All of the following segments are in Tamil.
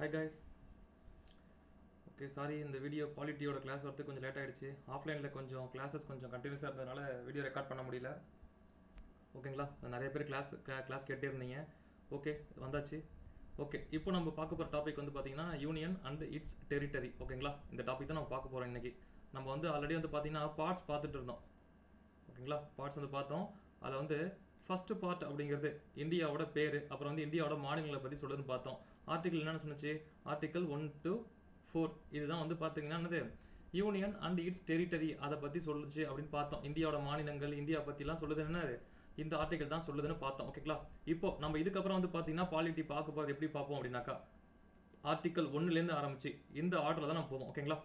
Hi guys. ஓகே சாரி இந்த வீடியோ குவாலிட்டியோட கிளாஸ் வரதுக்கு கொஞ்சம் லேட் ஆகிடுச்சு. ஆஃப்லைனில் கொஞ்சம் கிளாஸஸ் கொஞ்சம் கண்டினியூஸாக இருந்ததுனால வீடியோ ரெக்கார்ட் பண்ண முடியல. ஓகேங்களா, நிறைய பேர் கிளாஸ் கேட்டே இருந்தீங்க. ஓகே வந்தாச்சு. ஓகே, இப்போ நம்ம பார்க்க போகிற டாபிக் வந்து பார்த்தீங்கன்னா யூனியன் அண்ட் இட்ஸ் டெரிட்டரி. ஓகேங்களா, இந்த டாபிக் தான் நம்ம பார்க்க போகிறோம் இன்றைக்கி. நம்ம வந்து ஆல்ரெடி வந்து பார்த்தீங்கன்னா பார்ட்ஸ் பார்த்துட்டு இருந்தோம். ஓகேங்களா, பார்ட்ஸ் வந்து பார்த்தோம். அதில் வந்து ஃபஸ்ட்டு பார்ட் அப்படிங்கிறது இந்தியாவோட பேர், அப்புறம் வந்து இந்தியாவோட மாநிலங்களை பற்றி சொல்லுதுன்னு பார்த்தோம். ஆர்டிக்கல் என்னென்னு சொன்னிச்சு, ஆர்டிக்கல் 1 to 4 இதுதான் வந்து பார்த்தீங்கன்னா என்னது யூனியன் அண்ட் இட்ஸ் டெரிட்டரி அதை பற்றி சொல்லுச்சு அப்படின்னு பார்த்தோம். இந்தியாவோட மாநிலங்கள் இந்தியா பற்றிலாம் சொல்லுது என்னது இந்த ஆர்டிக்கல் தான் சொல்லுதுன்னு பார்த்தோம். ஓகேங்களா, இப்போ நம்ம இதுக்கப்புறம் வந்து பார்த்தீங்கன்னா பாலிட்டி பார்க்க போகிறது எப்படி பார்ப்போம் அப்படின்னாக்கா ஆர்டிக்கல் 1லேருந்து ஆரம்பிச்சு இந்த ஆர்டரில் தான் நம்ம போவோம். ஓகேங்களா,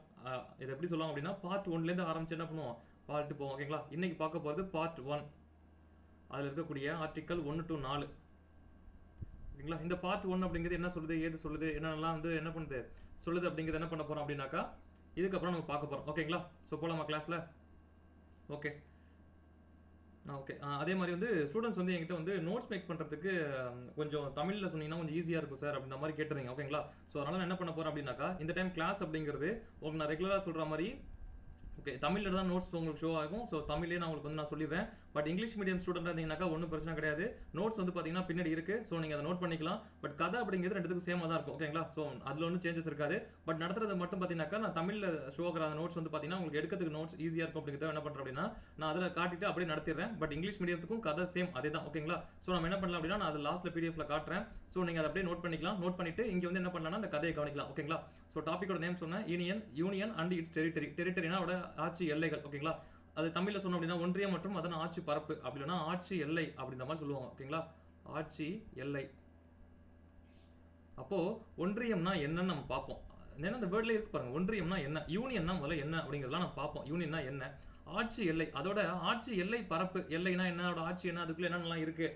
இதை எப்படி சொல்லுவோம் அப்படின்னா பார்ட் 1லேருந்து ஆரம்பிச்சு என்ன பண்ணுவோம் பார்ட் போவோம். ஓகேங்களா, இன்னைக்கு பார்க்க போகிறது பார்ட் 1. அதில் இருக்கக்கூடிய ஆர்டிக்கல் 1 to 4. ஓகேங்களா, இந்த பார்ட் 1 அப்படிங்கிறது என்ன சொல்லுது, ஏது சொல்லுது, என்னென்னலாம் வந்து என்ன பண்ணுது சொல்லுது அப்படிங்கிறது என்ன பண்ண போகிறோம் அப்படின்னாக்கா இதுக்கப்புறம் நம்ம பார்க்க போகிறோம். ஓகேங்களா, ஸோ போகலாமா கிளாஸில்? ஓகே ஓகே அதே மாதிரி வந்து ஸ்டூடெண்ட்ஸ் வந்து என்கிட்ட வந்து நோட்ஸ் மேக் பண்ணுறதுக்கு கொஞ்சம் தமிழில் சொன்னீங்கன்னா கொஞ்சம் ஈஸியாக இருக்கும் சார் அப்படின்ற மாதிரி கேட்டிருந்தீங்க. ஓகேங்களா, ஸோ அதனால் நான் என்ன பண்ண போகிறேன் அப்படின்னாக்கா இந்த டைம் கிளாஸ் அப்படிங்கிறது உங்களுக்கு நான் ரெகுலராக சொல்கிற மாதிரி ஓகே தமிழில் தான் நோட்ஸ் உங்களுக்கு ஷோ ஆகும். ஸோ தமிழே நான் உங்களுக்கு வந்து நான் சொல்லிடுறேன். பட் இங்கிலீஷ் மீடியம் ஸ்டூடெண்டாக இருந்தீங்கன்னாக்கா ஒன்றும் பிரச்சனை கிடையாது. நோட்ஸ் வந்து பார்த்தீங்கன்னா பின்னாடி இருக்குது. ஸோ நீங்கள் அதை நோட் பண்ணிக்கலாம். பட் கதை அப்படிங்கிறது ரெண்டுத்துக்கும் சேமாக தான் இருக்கும். ஓகேங்களா, ஸோ அதில் ஒன்றும் சேஞ்சஸ் இருக்காது. பட் நடத்துறது மட்டும் பார்த்தீங்கன்னாக்கா நான் தமிழில் ஷோ ஆகிற அந்த நோட்ஸ் வந்து பார்த்தீங்கன்னா உங்களுக்கு எடுக்கிறதுக்கு நோட்ஸ் ஈஸியாக இருக்கும். அப்படிங்கிறத என்ன பண்ணுறேன் அப்படின்னா நான் அதில் காட்டிட்டு அப்படியே நடத்திடுறேன். பட் இங்கிலீஷ் மீடியத்துக்கும் கதை சேம் அதே தான். ஓகேங்களா, ஸோ நம்ம என்ன பண்ணலாம் அப்படின்னா நான் அதை லாஸ்ட்டில் பிடிஎஃப்ல காட்டுறேன். ஸோ நீங்கள் அதை அப்படியே நோட் பண்ணிக்கலாம். நோட் பண்ணிட்டு இங்கே வந்து என்ன பண்ணலாம்னா அந்த கதையை கவனிக்கலாம். ஓகேங்களா, ஸோ டாப்பிக்கோட நேம் சொன்னேன் யூனியன் அண்ட் இட்ஸ் டெரிட்டரி. டெரிட்டரினா அவட ஆட்சி எல்லைகள். ஓகேங்களா, அது தமிழில் சொன்னோம் அப்படின்னா ஒன்றியம் மற்றும் அதன் ஆட்சி பரப்பு, அப்படின்னா ஆட்சி எல்லை அப்படின்ற மாதிரி சொல்லுவாங்க. ஓகேங்களா, ஆட்சி எல்லை. அப்போ ஒன்றியம்னா என்னன்னு நம்ம பார்ப்போம். ஏன்னா அந்த வேர்ட்ல இருக்கு பாருங்க, ஒன்றியம்னா என்ன, யூனியன்னா முதல்ல என்ன அப்படிங்கிறதெல்லாம் நம்ம பார்ப்போம். யூனியன்னா என்ன, ஆட்சி எல்லை, அதோட ஆட்சி எல்லை பரப்பு, எல்லைனா என்ன, அதோட ஆட்சி என்ன, அதுக்குள்ள என்னென்னலாம் இருக்கு,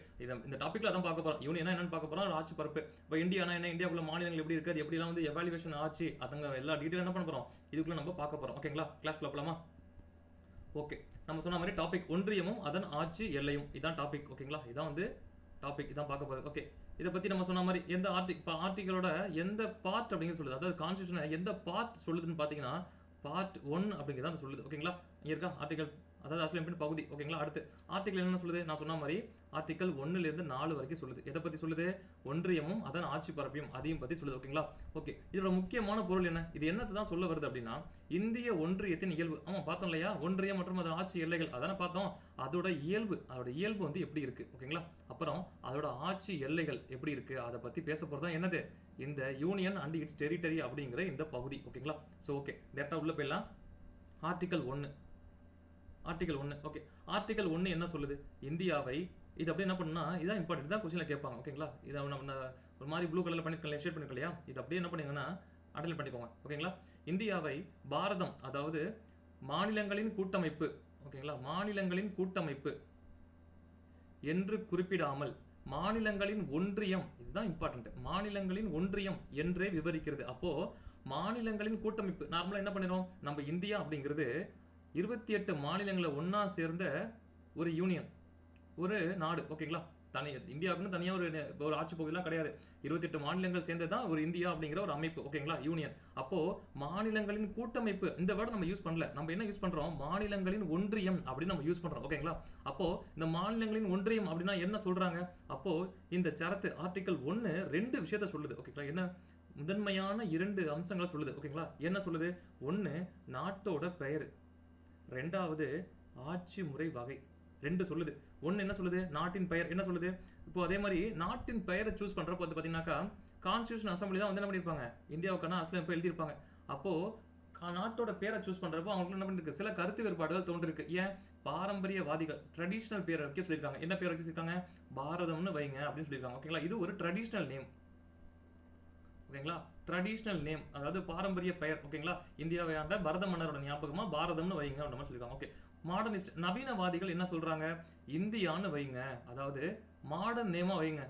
இந்த டாபிக்ல அதான் பார்க்க போறோம். யூனியனா என்னன்னு பார்க்க போறோம், ஆட்சி பரப்பு. இப்போ இந்தியானா என்ன, இந்தியாவுக்குள்ள மாநிலங்கள் எப்படி இருக்கு, அது எப்படிலாம் வந்து எவாலுவேஷன் ஆச்சு, அதங்க எல்லா டீட்டெயில் என்ன பண்ண போறோம் இதுக்குள்ள நம்ம பார்க்க போறோம். ஓகேங்களா, கிளாஸ்க்குள்ள போலாமா? ஓகே, நம்ம சொன்ன மாதிரி டாபிக் ஒன்றியமும் அதன் ஆட்சி எல்லையும், இதான் டாபிக். ஓகேங்களா, இதான் வந்து டாபிக், இதான் பார்க்க போகிறது. ஓகே, இதை பற்றி நம்ம சொன்ன மாதிரி எந்த ஆர்டிகளோட எந்த பார்ட் அப்படிங்கிறது சொல்லுது, அதாவது கான்ஸ்டியூஷனை எந்த பார்ட் சொல்லுதுன்னு பார்த்தீங்கன்னா பார்ட் 1 அப்படிங்கிறத சொல்லுது. ஓகேங்களா, இங்கே இருக்கா ஆர்டிகல், அதாவது அரசியலமைப்பின் பகுதி. ஓகேங்களா, அடுத்து ஆர்டிகல் என்ன சொல்லுது, நான் சொன்ன மாதிரி ஆர்டிகல் 1லேருந்து 4 வரைக்கும் சொல்லுது. எதை பற்றி சொல்லுது, ஒன்றியமும் அதன் ஆட்சி பரப்பையும் அதையும் பற்றி சொல்லுது. ஓகேங்களா, ஓகே, இதோட முக்கியமான பொருள் என்ன, இது என்னத்தை தான் சொல்ல வருது அப்படின்னா இந்திய ஒன்றியத்தின் இயல்பு. ஆமாம் பார்த்தோம் இல்லையா, ஒன்றியம் மற்றும் அதன் ஆட்சி எல்லைகள் அதான பார்த்தோம். அதோட இயல்பு வந்து எப்படி இருக்கு. ஓகேங்களா, அப்புறம் அதோட ஆட்சி எல்லைகள் எப்படி இருக்கு அதை பற்றி பேச போகிறது தான் என்னது இந்த யூனியன் அண்ட் இட்ஸ் டெரிட்டரி அப்படிங்கிற இந்த பகுதி. ஓகேங்களா, ஸோ ஓகே டேரக்டாக உள்ள போயிடலாம். ஆர்டிகல் 1. ஓகே, ஆர்டிகல் 1 என்ன சொல்லுது, இந்தியாவை இது அப்படியே என்ன பண்ணுன்னா இதான் இம்பார்ட்டன்ட், தான் கொஸ்டினில் கேட்பாங்க. ஓகேங்களா, இதை நம்ம ஒரு மாதிரி ப்ளூ கலரில் பண்ணிருக்கோம், ஷேட் பண்ணிருக்கோம் இல்லையா, இது அப்படியே என்ன பண்ணீங்கன்னா அண்டர்லைன் பண்ணிக்கோங்க. ஓகேங்களா, இந்தியாவை பாரதம், அதாவது மாநிலங்களின் கூட்டமைப்பு, ஓகேங்களா மாநிலங்களின் கூட்டமைப்பு என்று குறிப்பிடாமல் மாநிலங்களின் ஒன்றியம், இதுதான் இம்பார்ட்டன்ட், மாநிலங்களின் ஒன்றியம் என்றே விவரிக்கிறது. அப்போ மாநிலங்களின் கூட்டமைப்பு, நார்மலாக என்ன பண்ணிடும், நம்ம இந்தியா அப்படிங்கிறது 28 மாநிலங்களை ஒன்றா சேர்ந்த ஒரு யூனியன், ஒரு நாடு. ஓகேங்களா, இந்தியாவுக்குன்னு தனியாக ஒரு ஆட்சி பகுதியெல்லாம் கிடையாது. 28 மாநிலங்கள் சேர்ந்தது தான் ஒரு இந்தியா அப்படிங்கிற ஒரு அமைப்பு. ஓகேங்களா, யூனியன். அப்போ மாநிலங்களின் கூட்டமைப்பு இந்த வேர்டை நம்ம யூஸ் பண்ணல, நம்ம என்ன யூஸ் பண்றோம், மாநிலங்களின் ஒன்றியம் அப்படின்னு நம்ம யூஸ் பண்றோம். ஓகேங்களா, அப்போ இந்த மாநிலங்களின் ஒன்றியம் அப்படின்னா என்ன சொல்றாங்க, அப்போ இந்த சரத்து ஆர்டிகல் 1 2 விஷயத்த சொல்லுது. ஓகேங்களா, என்ன முதன்மையான 2 அம்சங்களை சொல்லுது. ஓகேங்களா, என்ன சொல்லுது, 1 நாட்டோட பெயர், 2வது ஆட்சி முறை வகை. 2 சொல்லுது. 1 என்ன சொல்லுது, நாட்டின் பெயர் என்ன சொல்லுது. இப்போ அதே மாதிரி நாட்டின் பெயரை சூஸ் பண்றப்போ வந்து பார்த்தீங்கன்னாக்கா கான்ஸ்டியூஷன் அசம்பிளி தான் வந்து என்ன பண்ணியிருப்பாங்க, இந்தியாவுக்கான அரசியலமைப்பு எழுதியிருப்பாங்க. அப்போ நாட்டோட பேரை சூஸ் பண்றப்போ அவங்களுக்கு என்ன பண்ணிருக்கு, சில கருத்து வேறுபாடுகள் தோன்றிருக்கு. ஏன், பாரம்பரியவாதிகள் ட்ரெடிஷ்னல் பேரை வைக்க சொல்லியிருக்காங்க. என்ன பேர் வைக்க சொல்லியிருக்காங்க, பாரதம்னு வைங்க அப்படின்னு சொல்லியிருக்காங்க. ஓகேங்களா, இது ஒரு ட்ரெடிஷ்னல் நேம். ஓகேங்களா, ட்ரெடிஷ்னல் நேம், அதாவது பாரம்பரிய பெயர். ஓகேங்களா, இந்தியாவை ஆண்ட பரத மன்னரோட ஞாபகமா பாரதம்னு வைங்க அப்படின்னு சொல்லியிருக்காங்க. ஓகே, மாடர்னிஸ்ட் நவீனவாதிகள் என்ன சொல்றாங்க, இந்தியான்னு வைங்க, அதாவது மாடர்ன் நேமா வைங்க.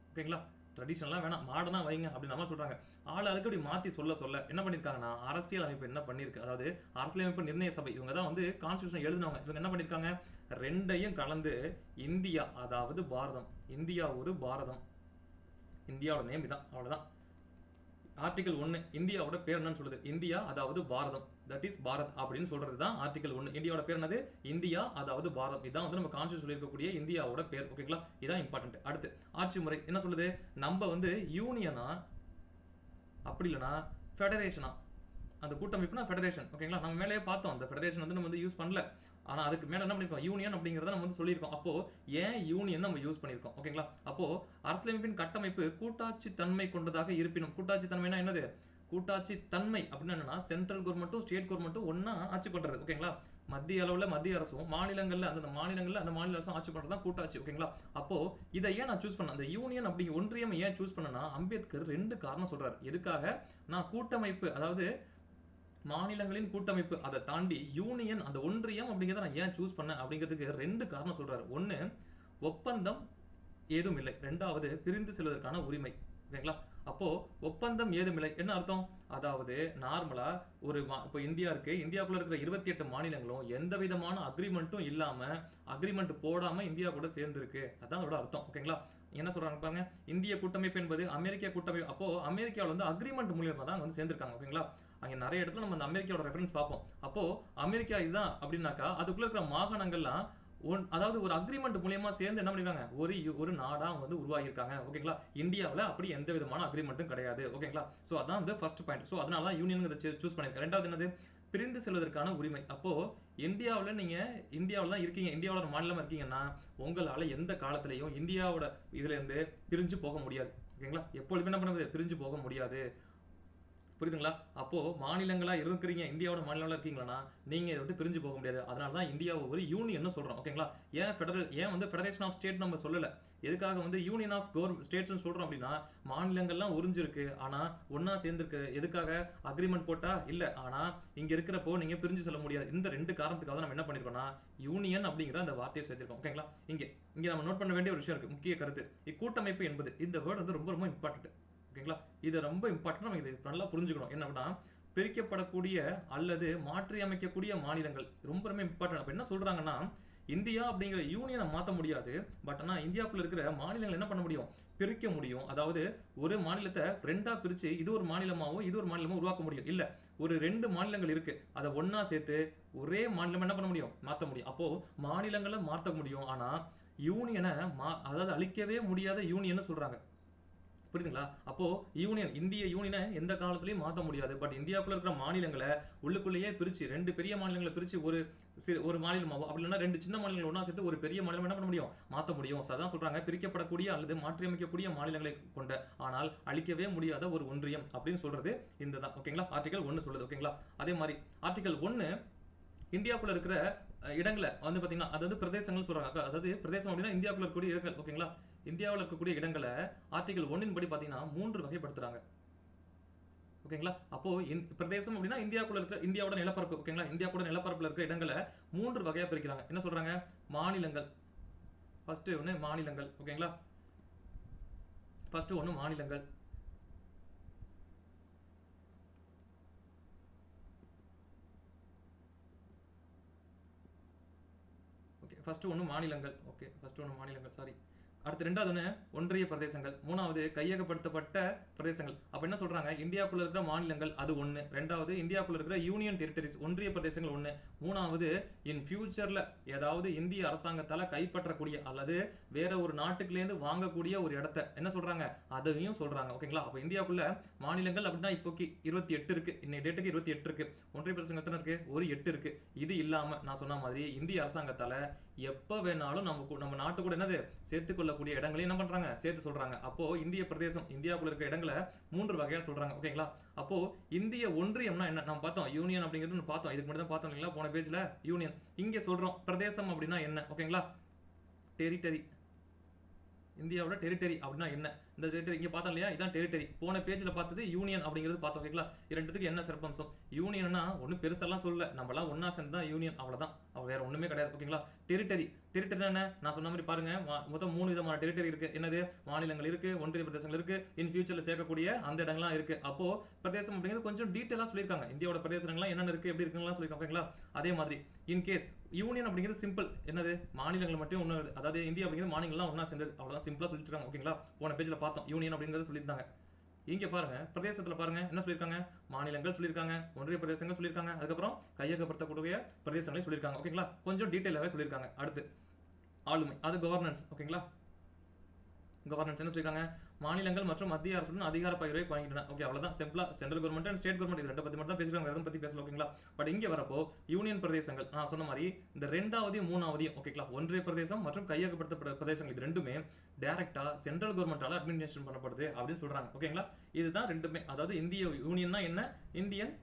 ஓகேங்களா, ட்ரெடிஷனலாக வேணாம் மாடர்னா வைங்க அப்படின்னு நம்ம சொல்றாங்க. ஆளுக்கு அப்படி மாற்றி சொல்ல என்ன பண்ணியிருக்காங்கன்னா அரசியல் அமைப்பு என்ன பண்ணியிருக்கு, அதாவது அரசியலமைப்பு நிர்ணய சபை இவங்க தான் வந்து கான்ஸ்டியூஷன் எழுதினவங்க. இவங்க என்ன பண்ணியிருக்காங்க, 2ஐயும் கலந்து இந்தியா, அதாவது பாரதம், இந்தியா ஒரு பாரதம், இந்தியாவோட நேம் இதான், அவ்வளோதான். ஆர்டிகல் 1 இந்தியாவோட பேர் என்னன்னு சொல்லுது? இந்தியா அதாவது பாரதம், தட் இஸ் பாரத் அப்படின்னு சொல்றது தான் ஆர்டிகல் 1. இந்தியாவோட பேர் என்னது? இந்தியா அதாவது பாரதம். இதான் வந்து நம்ம கான்ஸ்டியூஷன் சொல்லியிருக்கக்கூடிய இந்தியாவோட பேர். ஓகேங்களா? இதான் இம்பார்ட்டன்ட். அடுத்து ஆட்சி முறை என்ன சொல்லுது? நம்ம வந்து யூனியனா அப்படி இல்லைனா ஃபெடரேஷனா? அந்த கூட்டமைப்புனா ஃபெடரேஷன். ஓகேங்களா? நம்ம மேலேயே பார்த்தோம் அந்த ஃபெடரேஷன் வந்து நம்ம வந்து யூஸ் பண்ணல. ஆனா அதுக்கு மேல என்ன பண்ணிருக்கோம்? யூனியன் அப்படிங்கறத நம்ம வந்து சொல்லியிருக்கோம். அப்போ ஏன் யூனியன் நம்ம யூஸ் பண்ணியிருக்கோம்? ஓகேங்களா? அப்போ அரசியலமைப்பின் கட்டமைப்பு கூட்டாட்சி தன்மை கொண்டதாக இருப்பினும், கூட்டாட்சி தன்மைனா என்னது? கூட்டாட்சி தன்மை அப்படின்னா என்னன்னா சென்ட்ரல் கவர்மெண்ட்டும் ஸ்டேட் கவர்மெண்ட்டும் ஒன்னா ஆட்சி பண்றது. ஓகேங்களா? மத்திய அளவுல மத்திய அரசும் மாநிலங்கள்ல அந்த மாநில அரசும் ஆட்சி பண்றது தான் கூட்டாட்சி. ஓகேங்களா? அப்போ இதை ஏன் நான் சூஸ் பண்ணேன்? அந்த யூனியன் அப்படிங்கிற ஒன்றியம் ஏன் சூஸ் பண்ணனா, அம்பேத்கர் 2 காரணம் சொல்றாரு. எதுக்காக? நான் கூட்டமைப்பு, அதாவது மாநிலங்களின் கூட்டமைப்பு, அதை தாண்டி யூனியன் அந்த ஒன்றியம் அப்படிங்கிறத நான் ஏன் சூஸ் பண்ணேன் அப்படிங்கிறதுக்கு 2 காரணம் சொல்றாரு. ஒன்னு, ஒப்பந்தம் ஏதும் இல்லை. 2வது, பிரிந்து செல்வதற்கான உரிமை. ஓகேங்களா? அப்போ ஒப்பந்தம் ஏதுமில்லை என்ன அர்த்தம்? அதாவது நார்மலா ஒரு இப்போ இந்தியா இருக்கு, இந்தியாக்குள்ள இருக்கிற 28 மாநிலங்களும் எந்த விதமான அக்ரிமெண்ட்டும் இல்லாம, அக்ரிமெண்ட் போடாம இந்தியா கூட சேர்ந்துருக்கு. அதான் அதோட அர்த்தம். ஓகேங்களா? என்ன சொல்றாங்க பாருங்க, இந்திய கூட்டமைப்பு என்பது அமெரிக்க கூட்டமைப்பு. அப்போ அமெரிக்காவில் வந்து அக்ரிமெண்ட் மூலியமா தான் வந்து சேர்ந்திருக்காங்க. ஓகேங்களா? அங்க நிறைய இடத்துல நம்ம அந்த அமெரிக்காவோட ரெஃபரன்ஸ் பார்ப்போம். அப்போ அமெரிக்கா இதுதான் அப்படின்னாக்கா அதுக்குள்ள இருக்கிற மாகாணங்கள்லாம் அதாவது ஒரு அக்ரிமெண்ட் மூலியமா சேர்ந்து என்ன பண்ணிருக்காங்க, ஒரு நாடா அவங்க வந்து உருவாகியிருக்காங்க. ஓகேங்களா? இந்தியாவில் அப்படி எந்த விதமான அக்ரிமெண்ட்டும் கிடையாது. ஓகேங்களா? ஸோ அதான் வந்து ஃபர்ஸ்ட் பாயிண்ட். ஸோ அதனால தான் யூனியன் சூஸ் பண்ணிருக்கேன். 2வது என்னது? பிரிந்து செல்வதற்கான உரிமை. அப்போ இந்தியாவில் நீங்க இந்தியாவில் தான் இருக்கீங்க, இந்தியாவோட மாநிலமா இருக்கீங்கன்னா உங்களால எந்த காலத்திலையும் இந்தியாவோட இதுல இருந்து பிரிஞ்சு போக முடியாது. ஓகேங்களா? எப்பொழுதுமே என்ன பண்ண பிரிஞ்சு போக முடியாது. புரியுதுங்களா? அப்போ மாநிலங்களா இருக்கிறீங்க, இந்தியாவோட மாநிலங்களா இருக்கீங்களா, நீங்க இதை விட்டு பிரிஞ்சு போக முடியாது. அதனால தான் இந்தியாவை ஒரு யூனியன் சொல்றோம். ஓகேங்களா? ஏன் வந்து ஃபெடரேஷன் ஆஃப் ஸ்டேட் நம்ம சொல்லல? எதுக்காக வந்து யூனியன் ஆஃப் ஸ்டேட்ஸ் சொல்றோம் அப்படின்னா, மாநிலங்கள்லாம் உறிஞ்சிருக்கு, ஆனா ஒன்னா சேர்ந்துருக்கு. எதுக்காக? அக்ரிமெண்ட் போட்டா இல்ல, ஆனா இங்க இருக்கிறப்போ நீங்க பிரிஞ்சு சொல்ல முடியாது. இந்த 2 காரணத்துக்காக தான் நம்ம என்ன பண்ணிருக்கோம்னா யூனியன் அப்படிங்கிற அந்த வார்த்தையை சேர்த்திருக்கோம். ஓகேங்களா? இங்க நம்ம நோட் பண்ண வேண்டிய ஒரு விஷயம் இருக்கு, முக்கிய கருத்து. இக்கூட்டமைப்பு என்பது இந்த வேர்டு வந்து ரொம்ப ரொம்ப இம்பார்ட்டன்ட். ஓகேங்களா? இது ரொம்ப இம்பார்ட்டன்ட். நம்ம இது நல்லா புரிஞ்சுக்கணும். என்ன அப்படின்னா, பிரிக்கப்படக்கூடிய அல்லது மாற்றி அமைக்கக்கூடிய மாநிலங்கள் ரொம்ப ரொம்ப இம்பார்ட்டன்ட். அப்ப என்ன சொல்றாங்கன்னா, இந்தியா அப்படிங்கிற யூனியனை மாற்ற முடியாது, பட் ஆனால் இந்தியாவுக்குள்ள இருக்கிற மாநிலங்கள் என்ன பண்ண முடியும்? பிரிக்க முடியும். அதாவது ஒரு மாநிலத்தை 2ஆ பிரிச்சு இது ஒரு மாநிலமாவோ இது ஒரு மாநிலமோ உருவாக்க முடியும். இல்ல, ஒரு 2 மாநிலங்கள் இருக்கு, அதை ஒன்னா சேர்த்து ஒரே மாநிலம் என்ன பண்ண முடியும்? மாற்ற முடியும். அப்போ மாநிலங்களை மாற்ற முடியும், ஆனா யூனியனை அதாவது அழிக்கவே முடியாத யூனியன் சொல்றாங்க. புரியுதுங்களா? அப்போ இந்திய யூனியனை எந்த காலத்திலையும் மாற்ற முடியாது. பட் இந்தியாவுக்குள்ள இருக்கிற மாநிலங்களை உள்ளுக்குள்ளேயே பிரிச்சு 2 பெரிய மாநிலங்களை பிரிச்சு ஒரு மாநிலமாவோ அப்படி இல்லைன்னா 2 சின்ன மாநிலங்கள் ஒன்னா சேர்த்து ஒரு பெரிய மாநிலம் என்ன பண்ண முடியும்? மாற்ற முடியும். அதான் சொல்றாங்க, பிரிக்கப்படக்கூடிய அல்லது மாற்றியமைக்கக்கூடிய மாநிலங்களை கொண்ட ஆனால் அழிக்கவே முடியாத ஒரு ஒன்றியம் அப்படின்னு சொல்றது இந்த தான். ஓகேங்களா? ஆர்டிகல் 1 சொல்லுது. ஓகேங்களா? அதே மாதிரி ஆர்டிகல் 1 இந்தியாவுக்குள்ள இருக்கிற இடங்களை வந்து பாத்தீங்கன்னா, அதாவது பிரதேசங்கள் சொல்றாங்க. அதாவது பிரதேசம் அப்படின்னா இந்தியாவுக்குள்ள இருக்கக்கூடிய இடங்கள். ஓகேங்களா? இந்தியாவில் இருக்கக்கூடிய இடங்களை ஆர்டிகல் 1 படி பாத்தீங்கன்னா 3 வகைப்படுத்துறாங்க. ஓகேங்களா? அப்போ பிரதேசம் அப்படின்னா இந்தியாவுக்குள்ள இருக்கிற இந்தியாவோட நிலப்பரப்பு. ஓகேங்களா? இந்தியாவோட நிலப்பரப்புல இருக்கிற இடங்களை 3 வகையா பிரிக்கிறாங்க. என்ன சொல்றாங்க? மாநிலங்கள். ஃபர்ஸ்ட் ஒன்று மாநிலங்கள். ஓகேங்களா? ஃபர்ஸ்ட் ஒன்று மாநிலங்கள். ஃபர்ஸ்ட் ஒன்று மாநிலங்கள். ஓகே, ஃபர்ஸ்ட் ஒன்று மாநிலங்கள், சாரி. அடுத்து 2வது ஒன்றிய பிரதேசங்கள். 3வது கையகப்படுத்தப்பட்ட பிரதேசங்கள். அப்ப என்ன சொல்றாங்க? இந்தியாவுக்குள்ள இருக்கிற மாநிலங்கள் அது 1. 2வது இந்தியாவுக்குள்ள இருக்கிற யூனியன் டெரிட்டரிஸ் ஒன்றிய பிரதேசங்கள் 1. 3வது இன் ஃபியூச்சர்ல ஏதாவது இந்திய அரசாங்கத்தால கைப்பற்றக்கூடிய அல்லது வேற ஒரு நாட்டுக்குலேருந்து வாங்கக்கூடிய ஒரு இடத்த என்ன சொல்றாங்க? அதையும் சொல்றாங்க. ஓகேங்களா? அப்ப இந்தியாவுக்குள்ள மாநிலங்கள் அப்படின்னா இப்போக்கு 28 இருக்கு. இன்னைக்கு டேட்டுக்கு 28 இருக்கு. ஒன்றிய பிரதேசங்கள் எத்தனை இருக்கு? ஒரு 8 இருக்கு. இது இல்லாம நான் சொன்ன மாதிரி இந்திய அரசாங்கத்தால எப்ப வேணாலும் நம்ம நாட்டு கூட என்னது சேர்த்துக்கொள்ளக்கூடிய இடங்களையும் என்ன பண்றாங்க? சேர்த்து சொல்றாங்க. அப்போ இந்திய பிரதேசம் இந்தியாவுக்குள்ள இருக்க இடங்களை 3 வகையா சொல்றாங்க. ஓகேங்களா? அப்போ இந்திய ஒன்றியம்னா என்ன? நம்ம பார்த்தோம் யூனியன் அப்படிங்கிறது பார்த்தோம். இதுக்கு மட்டும் தான் பார்த்தோம் இல்லைங்களா போன பேஜ்ல? யூனியன். இங்க சொல்றோம் பிரதேசம் அப்படின்னா என்ன? ஓகேங்களா? டெரிட்டரி. இந்தியாவோட டெரிட்டரி அப்படின்னா என்ன? இந்த டெரிட்டரி இங்க பார்த்தோம் இல்லையா? இதான் டெரிட்டரி. போன பேஜ்ல பார்த்தது யூனியன் அப்படிங்கிறது பார்த்தோம். ஓகேங்களா? ரெண்டுத்துக்கு என்ன சிறப்பம்சம்? யூனியன்னா ஒன்றும் பெருசெல்லாம் சொல்லல, நம்மளாம் ஒன்னா சேர்ந்து தான் யூனியன், அவ்வளவுதான். வேற ஒண்ணுமே கிடையாது. ஓகேங்களா? டெரிட்டரி என்ன? நான் சொன்ன மாதிரி பாருங்க, மொத்தம் 3 விதமான டெரிட்டரி இருக்கு. என்னது? மாநிலங்கள் இருக்கு, ஒன்றிய பிரதேசங்கள் இருக்கு, இன் ஃபியூச்சர்ல சேர்க்கக்கூடிய அந்த இடங்கள்லாம் இருக்கு. அப்போ பிரதேசம் அப்படிங்கிறது கொஞ்சம் டீட்டெயிலா சொல்லியிருக்காங்க. இந்தியாவோட பிரதேசங்கள்லாம் என்னென்ன இருக்கு, எப்படி இருக்குன்னு சொல்லியிருக்காங்க. ஓகேங்களா? அதே மாதிரி இன்கேஸ் யூனியன் அப்படிங்கிறது சிம்பிள். என்னது? மாநிலங்கள் மட்டும் ஒன்று, அதாவது இந்தியா அப்படிங்கிறது மாநிலங்கள்லாம் ஒன்னா சேர்ந்தது, அவ்வளவுதான். சிம்பிளா சொல்லிட்டு இருக்காங்க. ஓகேங்களா? போன பேஜ்ல பார்த்தோம் யூனியன் அப்படிங்கிறது சொல்லியிருந்தாங்க. இங்க பாருங்க பிரதேசத்துல பாருங்க என்ன சொல்லியிருக்காங்க, மாநிலங்கள் சொல்லியிருக்காங்க, ஒன்றிய பிரதேசங்கள் சொல்லியிருக்காங்க, அதுக்கப்புறம் கையகப்படுத்தக்கூடிய பிரதேசங்களை சொல்லியிருக்காங்க. ஓகேங்களா, கொஞ்சம் டீட்டெயிலாகவே சொல்லியிருக்காங்க. அடுத்து ஆளுமை, அது கவர்னன்ஸ். ஓகேங்களா, கவர்னன்ஸ் என்ன சொல்லியிருக்காங்க, மாநிலங்கள் மற்றும் மத்திய அரசுடன் அதிகார பகிர்வை வழங்கிட்டன. ஓகே, அவ்வளவுதான் சிம்பிளா. Central government and state government இது ரெண்டு பத்தி மட்டும் தான் பேசிருக்காங்க, வேற எதுவும் பத்தி பேசல. ஓகேங்களா, பட் இங்க வரப்போ யூனியன் பிரதேசங்கள் நான் சொன்ன மாதிரி இந்த ரெண்டாவதையும் மூணாவதையும், ஓகேங்களா, ஒன்றிய பிரதேசம் மற்றும் கையகப்படுத்தப்பட்ட பிரதேசங்கள் இது ரெண்டுமே டைரக்டா சென்ட்ரல் கவர்மெண்டால அட்மினிஸ்ட்ரேஷன் பண்ணப்படுது அப்படின்னு சொல்றாங்க. ஓகேங்களா, இதுதான் ரெண்டுமே. அதாவது இந்திய யூனியன்னா என்ன, இந்தியன்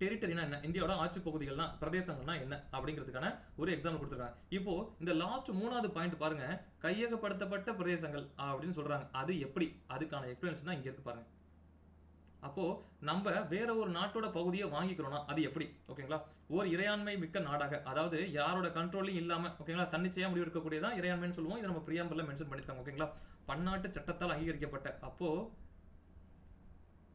டெரிட்டரினா என்ன, இந்தியாவோட ஆட்சி பகுதிகள்னா பிரதேசங்கள்னா என்ன அப்படிங்கிறதுக்கான ஒரு எக்ஸாம்பிள் கொடுத்துருக்காங்க. இப்போ இந்த லாஸ்ட் மூணாவது பாயிண்ட் பாருங்க, கையகப்படுத்தப்பட்ட பிரதேசங்கள் அப்படின்னு சொல்றாங்க. அது எப்படி, அதுக்கான எக்ஸ்பிளனேஷன் தான் இங்க இருக்கு பாருங்க. அப்போ நம்ம வேற ஒரு நாட்டோட பகுதியை வாங்கிக்கிறோம்னா அது எப்படி, ஓகேங்களா, ஒரு இறையாண்மை மிக்க நாடாக, அதாவது யாரோட கண்ட்ரோலிங் இல்லாம, ஓகேங்களா, தன்னிச்சையா முடிவு எடுக்கக்கூடியதான் இறையாண்மைன்னு சொல்லுவோம். இதை நம்ம பிரியாம்பல்ல மென்ஷன் பண்ணிருக்காங்க. ஓகேங்களா, பன்னாட்டு சட்டத்தால் அங்கீகரிக்கப்பட்ட, அப்போ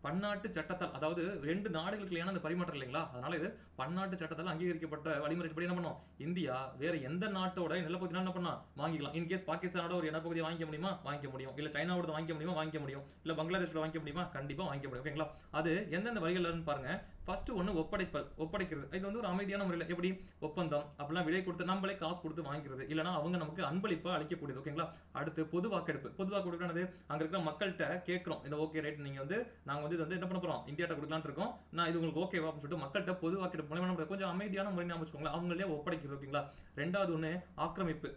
பன்னாட்டு சட்டத்தால், அதாவது ரெண்டு நாடுகளுக்கு அந்த பரிமாற்றம் இல்லைங்களா, அதனால இது பன்னாட்டு சட்டத்தால் அங்கீகரிக்கப்பட்ட வழிமுறைப்படி என்ன பண்ணும், இந்தியா வேற எந்த நாட்டோட நிலப்பகுதி என்ன பண்ணா வாங்கிக்கலாம். இன்கேஸ் பாகிஸ்தானோட ஒரு நிலப்பகுதியை வாங்கிக்க முடியுமா, வாங்கிக்க முடியும். இல்ல சைனாவோட வாங்கிக்க முடியுமா, வாங்கிக்க முடியும். இல்ல பங்களாதேஷோட வாங்கிக்க முடியுமா, கண்டிப்பா வாங்கிக்க முடியும். ஓகேங்களா, அது எந்தெந்த வழிகள்னு பாருங்க. ஃபர்ஸ்ட் ஒன்று ஒப்படைக்கிறது. இது வந்து ஒரு அமைதியான முறையில், எப்படி ஒப்பந்தம் அப்படிலாம் விலை கொடுத்து நம்மளே காசு கொடுத்து வாங்கிக்கிறது, இல்லைனா அவங்க நமக்கு அன்பளிப்பா அளிக்கக்கூடியது. ஓகேங்களா, அடுத்து பொது வாக்கெடுப்பு. பொது வாக்கெடுப்பு அங்க இருக்கிற மக்கள்கிட்ட கேட்கிறோம், இந்த ஓகே ரைட், நீங்க வந்து நாங்க வந்து இது வந்து என்ன பண்ண போறோம், இந்தியாட்ட கொடுக்கலான்னு இருக்கோம், நான் இது உங்களுக்கு ஓகேவா அப்படின்னு சொல்லிட்டு மக்கள்கிட்ட பொது வாக்கெடுப்பு மூலமா கொஞ்சம் அமைதியான முறை ஞாபகம் வச்சுக்கோங்களேன், அவங்களே ஒப்படைக்கிறது. ஓகேங்களா, ரெண்டாவது ஒன்று ஆக்கிரமிப்பு.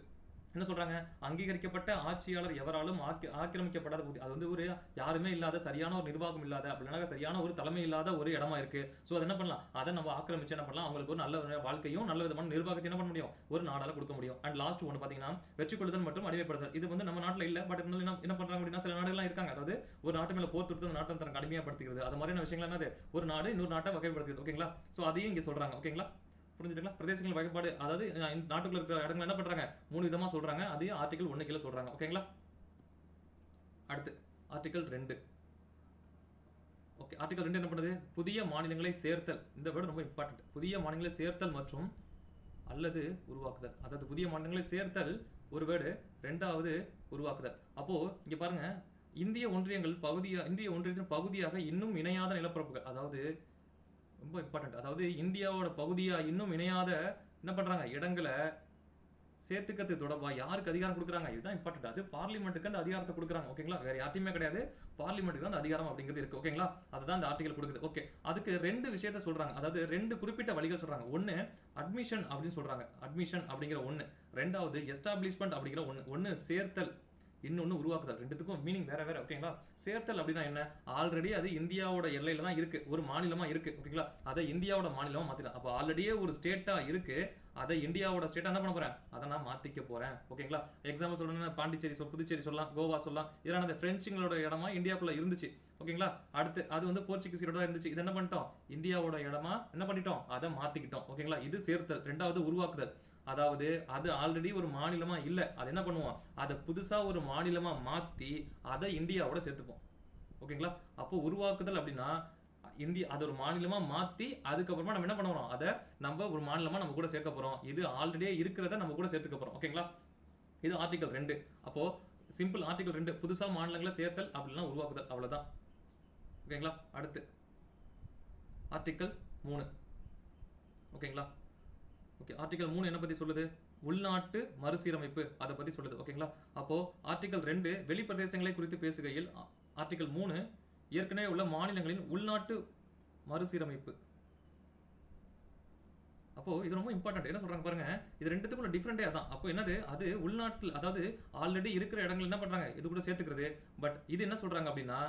என்ன சொல்றாங்க, அங்கீகரிக்கப்பட்ட ஆட்சியாளர் எவராலும் ஆக்கிரமிக்கப்படாத பகுதி, அது வந்து ஒரு யாருமே இல்லாத, சரியான ஒரு நிர்வாகம் இல்லாத, அப்படின்னா சரியான ஒரு தலைமை இல்லாத ஒரு இடமா இருக்கு. ஸோ அதை என்ன பண்ணலாம், அதை நம்ம ஆக்கிரமிச்சு என்ன பண்ணலாம், அவங்களுக்கு ஒரு நல்ல வாழ்க்கையும் நல்ல விதமான நிர்வாகத்தை என்ன பண்ண முடியும், ஒரு நாடால கொடுக்க முடியும். அண்ட் லாஸ்ட் ஒன்று பார்த்தீங்கன்னா வெற்றி கொள்ளுதல் மற்றும் அடிமைப்படுதல். இது வந்து நம்ம நாட்டில் இல்லை, பட் என்ன பண்றாங்க அப்படின்னா சில நாடுகள்லாம் இருக்காங்க, அதாவது ஒரு நாட்டு மேல போர் தொடுத்து அந்த நாட்டை தனக்கு அடிமையாப்படுத்துகிறது. அது மாதிரியான விஷயங்கள் என்னது, ஒரு நாடு இன்னொரு நாட்டை வகைப்படுத்துது. ஓகேங்களா, ஸோ அதையும் இங்கே சொல்றாங்க. ஓகேங்களா, புரிஞ்சுதுங்களா, பிரதேசங்கள் வகைப்பாடு, அதாவது நாட்டுக்குள்ள இருக்கிற இடங்கள் என்ன பண்றாங்க, மூணு விதமா சொல்றாங்க, அதையும் ஆர்டிகல் 1 கீழே சொல்றாங்க. ஓகேங்களா, அடுத்து ஆர்டிகல் 2. ஓகே, ஆர்டிகல் 2 என்ன பண்ணுது, புதிய மாநிலங்களை சேர்த்தல். இந்த வேர்டு ரொம்ப இம்பார்ட்டன்ட். புதிய மாநிலங்களை சேர்த்தல் மற்றும் அல்லது உருவாக்குதல். அதாவது புதிய மாநிலங்களை சேர்த்தல் ஒரு வேர்டு, ரெண்டாவது உருவாக்குதல். அப்போ இங்க பாருங்க, இந்திய ஒன்றியத்தின் பகுதியாக இன்னும் இணையாத நிலப்பரப்புகள், அதாவது ரொம்ப இம்பார்ட்டன்ட், அதாவது இந்தியாவோட பகுதியா இன்னும் இணையாத என்ன பண்றாங்க இடங்களை சேர்த்துக்கிறது தொடர்பா யாருக்கு அதிகாரம் கொடுக்குறாங்க, இதுதான் இம்பார்ட்டன்ட். அது பார்லிமெண்ட்டுக்கு அந்த அதிகாரத்தை கொடுக்குறாங்க. ஓகேங்களா, வேற யார்ட்டையுமே கிடையாது, பார்லிமெண்ட்டுக்கு தான் அந்த அதிகாரம் அப்படிங்கிறது இருக்கு. ஓகேங்களா, அதுதான் இந்த ஆர்டிகல் கொடுக்குது. ஓகே, அதுக்கு ரெண்டு விஷயத்த சொல்றாங்க, அதாவது ரெண்டு குறிப்பிட்ட வழிகள் சொல்றாங்க. ஒன்னு அட்மிஷன் அப்படின்னு சொல்றாங்க, அட்மிஷன் அப்படிங்கிற ஒன்னு. ரெண்டாவது எஸ்டாப்ளிஷ்மெண்ட் அப்படிங்கிற ஒன்னு சேர்த்தல், இன்னொன்னு உருவாக்குதல். ரெண்டுத்துக்கும் மீனிங் வேற வேற. ஓகேங்களா, சேர்த்தல் அப்படின்னா என்ன, ஆல்ரெடி அது இந்தியாவோட எல்லையில தான் இருக்கு, ஒரு மாநிலமா இருக்கு. ஓகேங்களா, அதை இந்தியாவோட மாநிலமா மாத்திடலாம். அப்போ ஆல்ரெடியே ஒரு ஸ்டேட்டா இருக்கு, அதை இந்தியாவோட ஸ்டேட்டா என்ன பண்ண போறேன், அதை நான் மாத்திக்க போறேன். ஓகேங்களா, எக்ஸாம்பிள் சொல்லணும்னா பாண்டிச்சேரி புதுச்சேரி சொல்லலாம், கோவா சொல்லலாம். இதெல்லாம் அந்த பிரெஞ்சுங்களோட இடமா இந்தியாவுக்குள்ள இருந்துச்சு. ஓகேங்களா, அடுத்து அது வந்து போர்ச்சுகீஸோட தான் இருந்துச்சு. இது என்ன பண்ணிட்டோம், இந்தியாவோட இடமா என்ன பண்ணிட்டோம், அதை மாத்திக்கிட்டோம். ஓகேங்களா, இது சேர்த்தல். ரெண்டாவது உருவாக்குதல், அதாவது அது ஆல்ரெடி ஒரு மாநிலமா இல்ல, அதை என்ன பண்ணுவோம், அதை புதுசா ஒரு மாநிலமா மாத்தி அதை இந்தியாவோட சேர்த்துப்போம். ஓகேங்களா, அப்போ உருவாக்குதல் அப்படின்னா அது ஒரு மாநிலமா மாத்தி அதுக்கப்புறமா நம்ம என்ன பண்ணுவோம், அதை நம்ம ஒரு மாநிலமா நம்ம கூட சேர்க்க போறோம். இது ஆல்ரெடியே இருக்கிறத நம்ம கூட சேர்த்துக்க போறோம். ஓகேங்களா, இது ஆர்டிகல் 2. அப்போ சிம்பிள் ஆர்டிகல் 2 புதுசா மாநிலங்களை சேர்த்தல் அப்படின்னா உருவாக்குதல், அவ்வளவுதான். ஓகேங்களா, அடுத்து ஆர்டிகல் 3. ஓகேங்களா, ஓகே, ஆர்டிகல் 3 என்ன பத்தி சொல்லுது, உள்நாட்டு மறுசீரமைப்பு, அதை பத்தி சொல்லுது. ஓகேங்களா, அப்போ ஆர்டிகல் 2 வெளிப்பிரதேசங்களை குறித்து பேசுகையில், ஆர்டிகல் 3 ஏற்கனவே உள்ள மாநிலங்களின் உள்நாட்டு மறுசீரமைப்பு. அப்போ இது ரொம்ப இம்பார்ட்டன்ட். என்ன சொல்றாங்க பாருங்க, இது ரெண்டுத்துக்குள்ள டிஃபரெண்டே அதான். அப்போ என்னது, அது உள்நாட்டில், அதாவது ஆல்ரெடி இருக்கிற இடங்கள் என்ன பண்றாங்க இது கூட சேர்த்துக்கிறது. பட் இது என்ன சொல்றாங்க அப்படின்னா,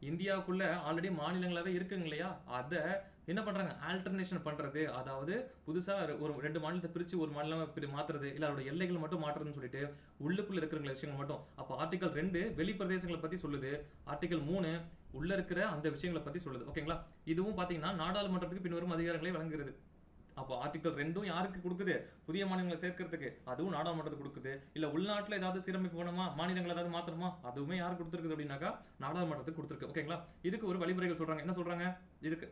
இந்தியாவுக்குள்ள ஆல்ரெடி மாநிலங்களாவே இருக்குங்க இல்லையா, அதை என்ன பண்றாங்க, ஆல்டர்னேஷன் பண்றது, அதாவது புதுசா ஒரு ரெண்டு மாநிலத்தை பிரிச்சு ஒரு மாநிலமா மாத்துறது, இல்ல அதோட எல்லைகள் மட்டும் மாற்றுறதுன்னு சொல்லிட்டு உள்ளுக்குள்ள இருக்கிற விஷயங்கள் மட்டும். அப்போ ஆர்டிகல் 2 வெளிப்பிரதேசங்களை பத்தி சொல்லுது, ஆர்டிகல் 3 உள்ள இருக்கிற அந்த விஷயங்களை பத்தி சொல்லுது. ஓகேங்களா, இதுவும் பாத்தீங்கன்னா நாடாளுமன்றத்துக்கு பின்வரும் அதிகாரங்களை வழங்குகிறது. அப்போ ஆர்டிகல் 2 யாருக்கு கொடுக்குது, புதிய மாநிலங்களை சேர்க்கறதுக்கு, அதுவும் நாடாளுமன்றத்துக்கு கொடுக்குது. இல்ல உள்நாட்டில் ஏதாவது சீரமைப்பு வேணுமா, மாநிலங்கள் ஏதாவது மாற்றணுமா, அதுவுமே யாருக்கு கொடுத்துருக்குது அப்படின்னாக்கா நாடாளுமன்றத்துக்கு கொடுத்துருக்கு. ஓகேங்களா, இதுக்கு ஒரு வழிமுறைகள் சொல்றாங்க. என்ன சொல்றாங்க, இதுக்கு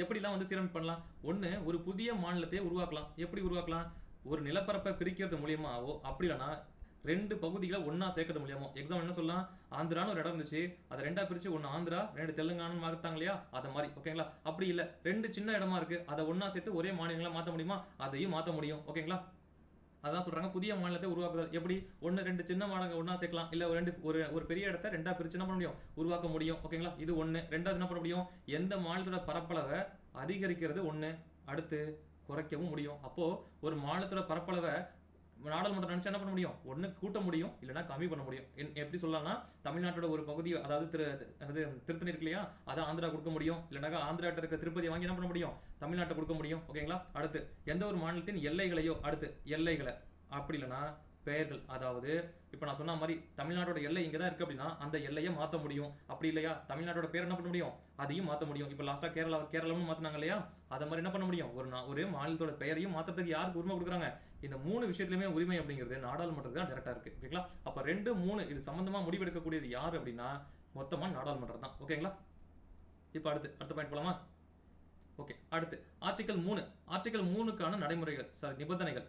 எப்படிலாம் வந்து சீரமைப்பு பண்ணலாம். ஒன்று, ஒரு புதிய மாநிலத்தையே உருவாக்கலாம். எப்படி உருவாக்கலாம், ஒரு நிலப்பரப்பை பிரிக்கிறது மூலியமாவோ, அப்படி இல்லைன்னா 2 பகுதிகளை ஒண்ணா சேர்க்கறது மூலியமா. எக்ஸாம்பிள் என்ன சொல்லலாம், ஆந்திரான்னு ஒரு இடம் இருந்துச்சு, அதை 2ஆ பிரிச்சு ஒன்னு ஆந்திரா 2 தெலுங்கானான்னு மாத்தாங்க இல்லையா, அத மாதிரி. ஓகேங்களா. அப்படி இல்ல 2 சின்ன இடமா இருக்கு, அதை ஒண்ணா சேர்த்து ஒரே மாநிலங்களா மாத்த முடியுமா, அதையும் மாத்த முடியும். ஓகேங்களா. அதான் சொல்றாங்க புதிய மாநிலத்தை உருவாக்குதல். எப்படி 1 2 சின்ன மாநிலங்கள் ஒண்ணா சேர்க்கலாம், இல்ல ஒரு பெரிய இடத்தை 2ஆ பிரிச்சு என்ன பண்ண முடியும், உருவாக்க முடியும். ஓகேங்களா. இது ஒண்ணு. ரெண்டாவது என்ன பண்ண முடியும், எந்த மாநிலத்தோட பரப்பளவை அதிகரிக்கிறது ஒண்ணு, அடுத்து குறைக்கவும் முடியும். அப்போ ஒரு மாநிலத்தோட பரப்பளவை நாடாளுமன்றம் நினைச்சா என்ன பண்ண முடியும், ஒண்ணு கூட்ட முடியும், இல்லைன்னா கம்மி பண்ண முடியும். எப்படி சொல்லலாம்னா, தமிழ்நாட்டோட ஒரு பகுதி, அதாவது திருத்தணி இருக்கு இல்லையா, அதை ஆந்திரா கொடுக்க முடியும், இல்லைனாக்கா ஆந்திராட்ட இருக்க திருப்பதி வாங்கி என்ன பண்ண முடியும், தமிழ்நாட்டை கொடுக்க முடியும். ஓகேங்களா. அடுத்து எந்த ஒரு மாநிலத்தின் எல்லைகளையோ, அடுத்து எல்லைகளை, அப்படி இல்லைன்னா பெயர்கள், அதாவது இப்போ நான் சொன்ன மாதிரி தமிழ்நாட்டோட எல்லை இங்கே தான் இருக்கு அப்படின்னா அந்த எல்லையை மாற்ற முடியும். அப்படி இல்லையா தமிழ்நாட்டோட பேர் என்ன பண்ண முடியும், அதையும் மாற்ற முடியும். இப்போ லாஸ்ட்டாக கேரளாவும் மாற்றினாங்க இல்லையா, அதை மாதிரி என்ன பண்ண முடியும், ஒரு மாநிலத்தோட பெயரையும் மாற்றத்துக்கு யாருக்கு உரிமை கொடுக்குறாங்க, இந்த 3 விஷயத்துலையுமே உரிமை அப்படிங்கிறது நாடாளுமன்றத்துக்கு தான் டேரக்டாக இருக்கு. ஓகேங்களா. அப்போ 2 3 இது சம்பந்தமாக முடிவெடுக்கக்கூடியது யார் அப்படின்னா மொத்தமாக நாடாளுமன்றம் தான். ஓகேங்களா. இப்போ அடுத்த பாயிண்ட் போலாமா. ஓகே. அடுத்து ஆர்டிகல் 3. ஆர்டிகல் 3க்கான நடைமுறைகள், நிபந்தனைகள்.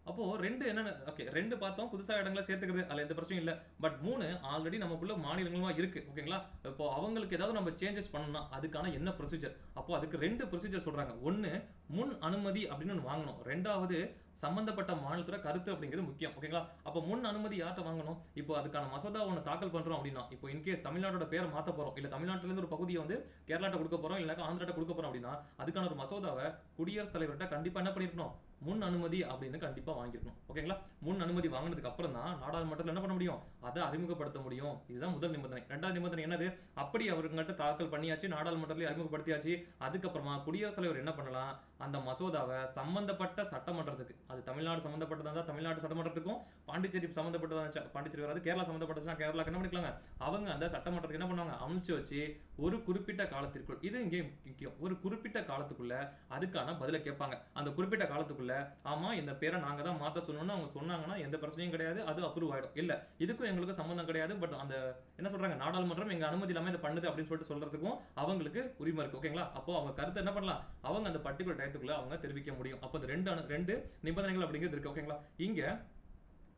அப்போ 2 என்னென்ன, ஓகே 2 பார்த்தோம், புதுசா இடங்களை சேர்த்துக்கிறது, அதில் எந்த பிரச்சனையும் இல்லை. பட் 3 ஆல்ரெடி நமக்குள்ள மாநிலங்களா இருக்கு. ஓகேங்களா. இப்போ அவங்களுக்கு ஏதாவது நம்ம சேஞ்சஸ் பண்ணணும்னா அதுக்கான என்ன ப்ரொசீஜர், அப்போ அதுக்கு 2 ப்ரொசீஜர் சொல்றாங்க. ஒன்னு முன் அனுமதி அப்படின்னு ஒன்று வாங்கணும், ரெண்டாவது சம்பந்தப்பட்ட மாநிலத்தோட கருத்து அப்படிங்கிறது முக்கியம். ஓகேங்களா. அப்போ முன் அனுமதி யார்கிட்ட வாங்கணும், இப்போ அதுக்கான மசோதா ஒன்று தாக்கல் பண்றோம் அப்படின்னா, இப்போ இன்கேஸ் தமிழ்நாட்டோட பேரை மாற்ற போறோம், இல்ல தமிழ்நாட்டிலேருந்து ஒரு பகுதியை வந்து கேரளாட்ட கொடுக்க போறோம், இல்லைனா ஆந்திராட்ட கொடுக்க போறோம் அப்படின்னா அதுக்கான ஒரு மசோதாவை குடியரசுத் தலைவர்கிட்ட கண்டிப்பா என்ன பண்ணிருக்கணும், முன் அனுமதி அப்படின்னு கண்டிப்பா வாங்கிருக்கணும். ஓகேங்களா. முன் அனுமதி வாங்கினதுக்கு அப்புறம் தான் நாடாளுமன்றத்தில் என்ன பண்ண முடியும், அதை அறிமுகப்படுத்த முடியும். இதுதான் முதல் நிபந்தனை. ரெண்டாவது நிபந்தனை என்னது, அப்படி அவர்கிட்ட தாக்கல் பண்ணியாச்சு, நாடாளுமன்றத்தில் அறிமுகப்படுத்தியாச்சு, அதுக்கப்புறமா குடியரசுத் தலைவர் என்ன பண்ணலாம், அந்த மசோதாவை சம்பந்தப்பட்ட சட்டமன்றத்துக்கு, அது தமிழ்நாடு சம்பந்தப்பட்டதா இருந்தால் தமிழ்நாடு சட்டமன்றத்துக்கும், பாண்டிச்சேரி சம்பந்தப்பட்டதா பாண்டிச்சேரி வராது, கேரளா சம்பந்தப்பட்டதுனா கேரளாக்கு என்ன பண்ணிக்கலாங்க, அவங்க அந்த சட்டமன்றத்துக்கு என்ன பண்ணுவாங்க, அனுப்பிச்சு வச்சு ஒரு குறிப்பிட்ட காலத்திற்குள், இது இங்கே முக்கியம், ஒரு குறிப்பிட்ட காலத்துக்குள்ள அதுக்கான பதிலை கேட்பாங்க. அந்த குறிப்பிட்ட காலத்துக்குள்ள ஆமா இந்த பேரை நாங்க தான் மாத்த சொல்லணும்னு அவங்க சொன்னாங்கன்னா எந்த பிரச்சனையும் கிடையாது, அது அப்ரூவ் ஆயிடும். இல்ல இதுக்கும் எங்களுக்கு சம்பந்தம் கிடையாது, பட் அந்த என்ன சொல்றாங்க, நாடாளுமன்றம் எங்க அனுமதி இல்லாம இதை பண்ணுது அப்படின்னு சொல்லிட்டு சொல்றதுக்கும் அவங்களுக்கு உரிமை இருக்கு. ஓகேங்களா. அப்போ அவங்க கருத்தை என்ன பண்ணலாம், அவங்க அந்த பர்டிகுலர் டயத்துக்குள்ள அவங்க தெரிவிக்க முடியும். அப்போ அது ரெண்டு நிபந்தனைகள் அப்படிங்கிறது இருக்கு. ஓகேங்களா. இங்க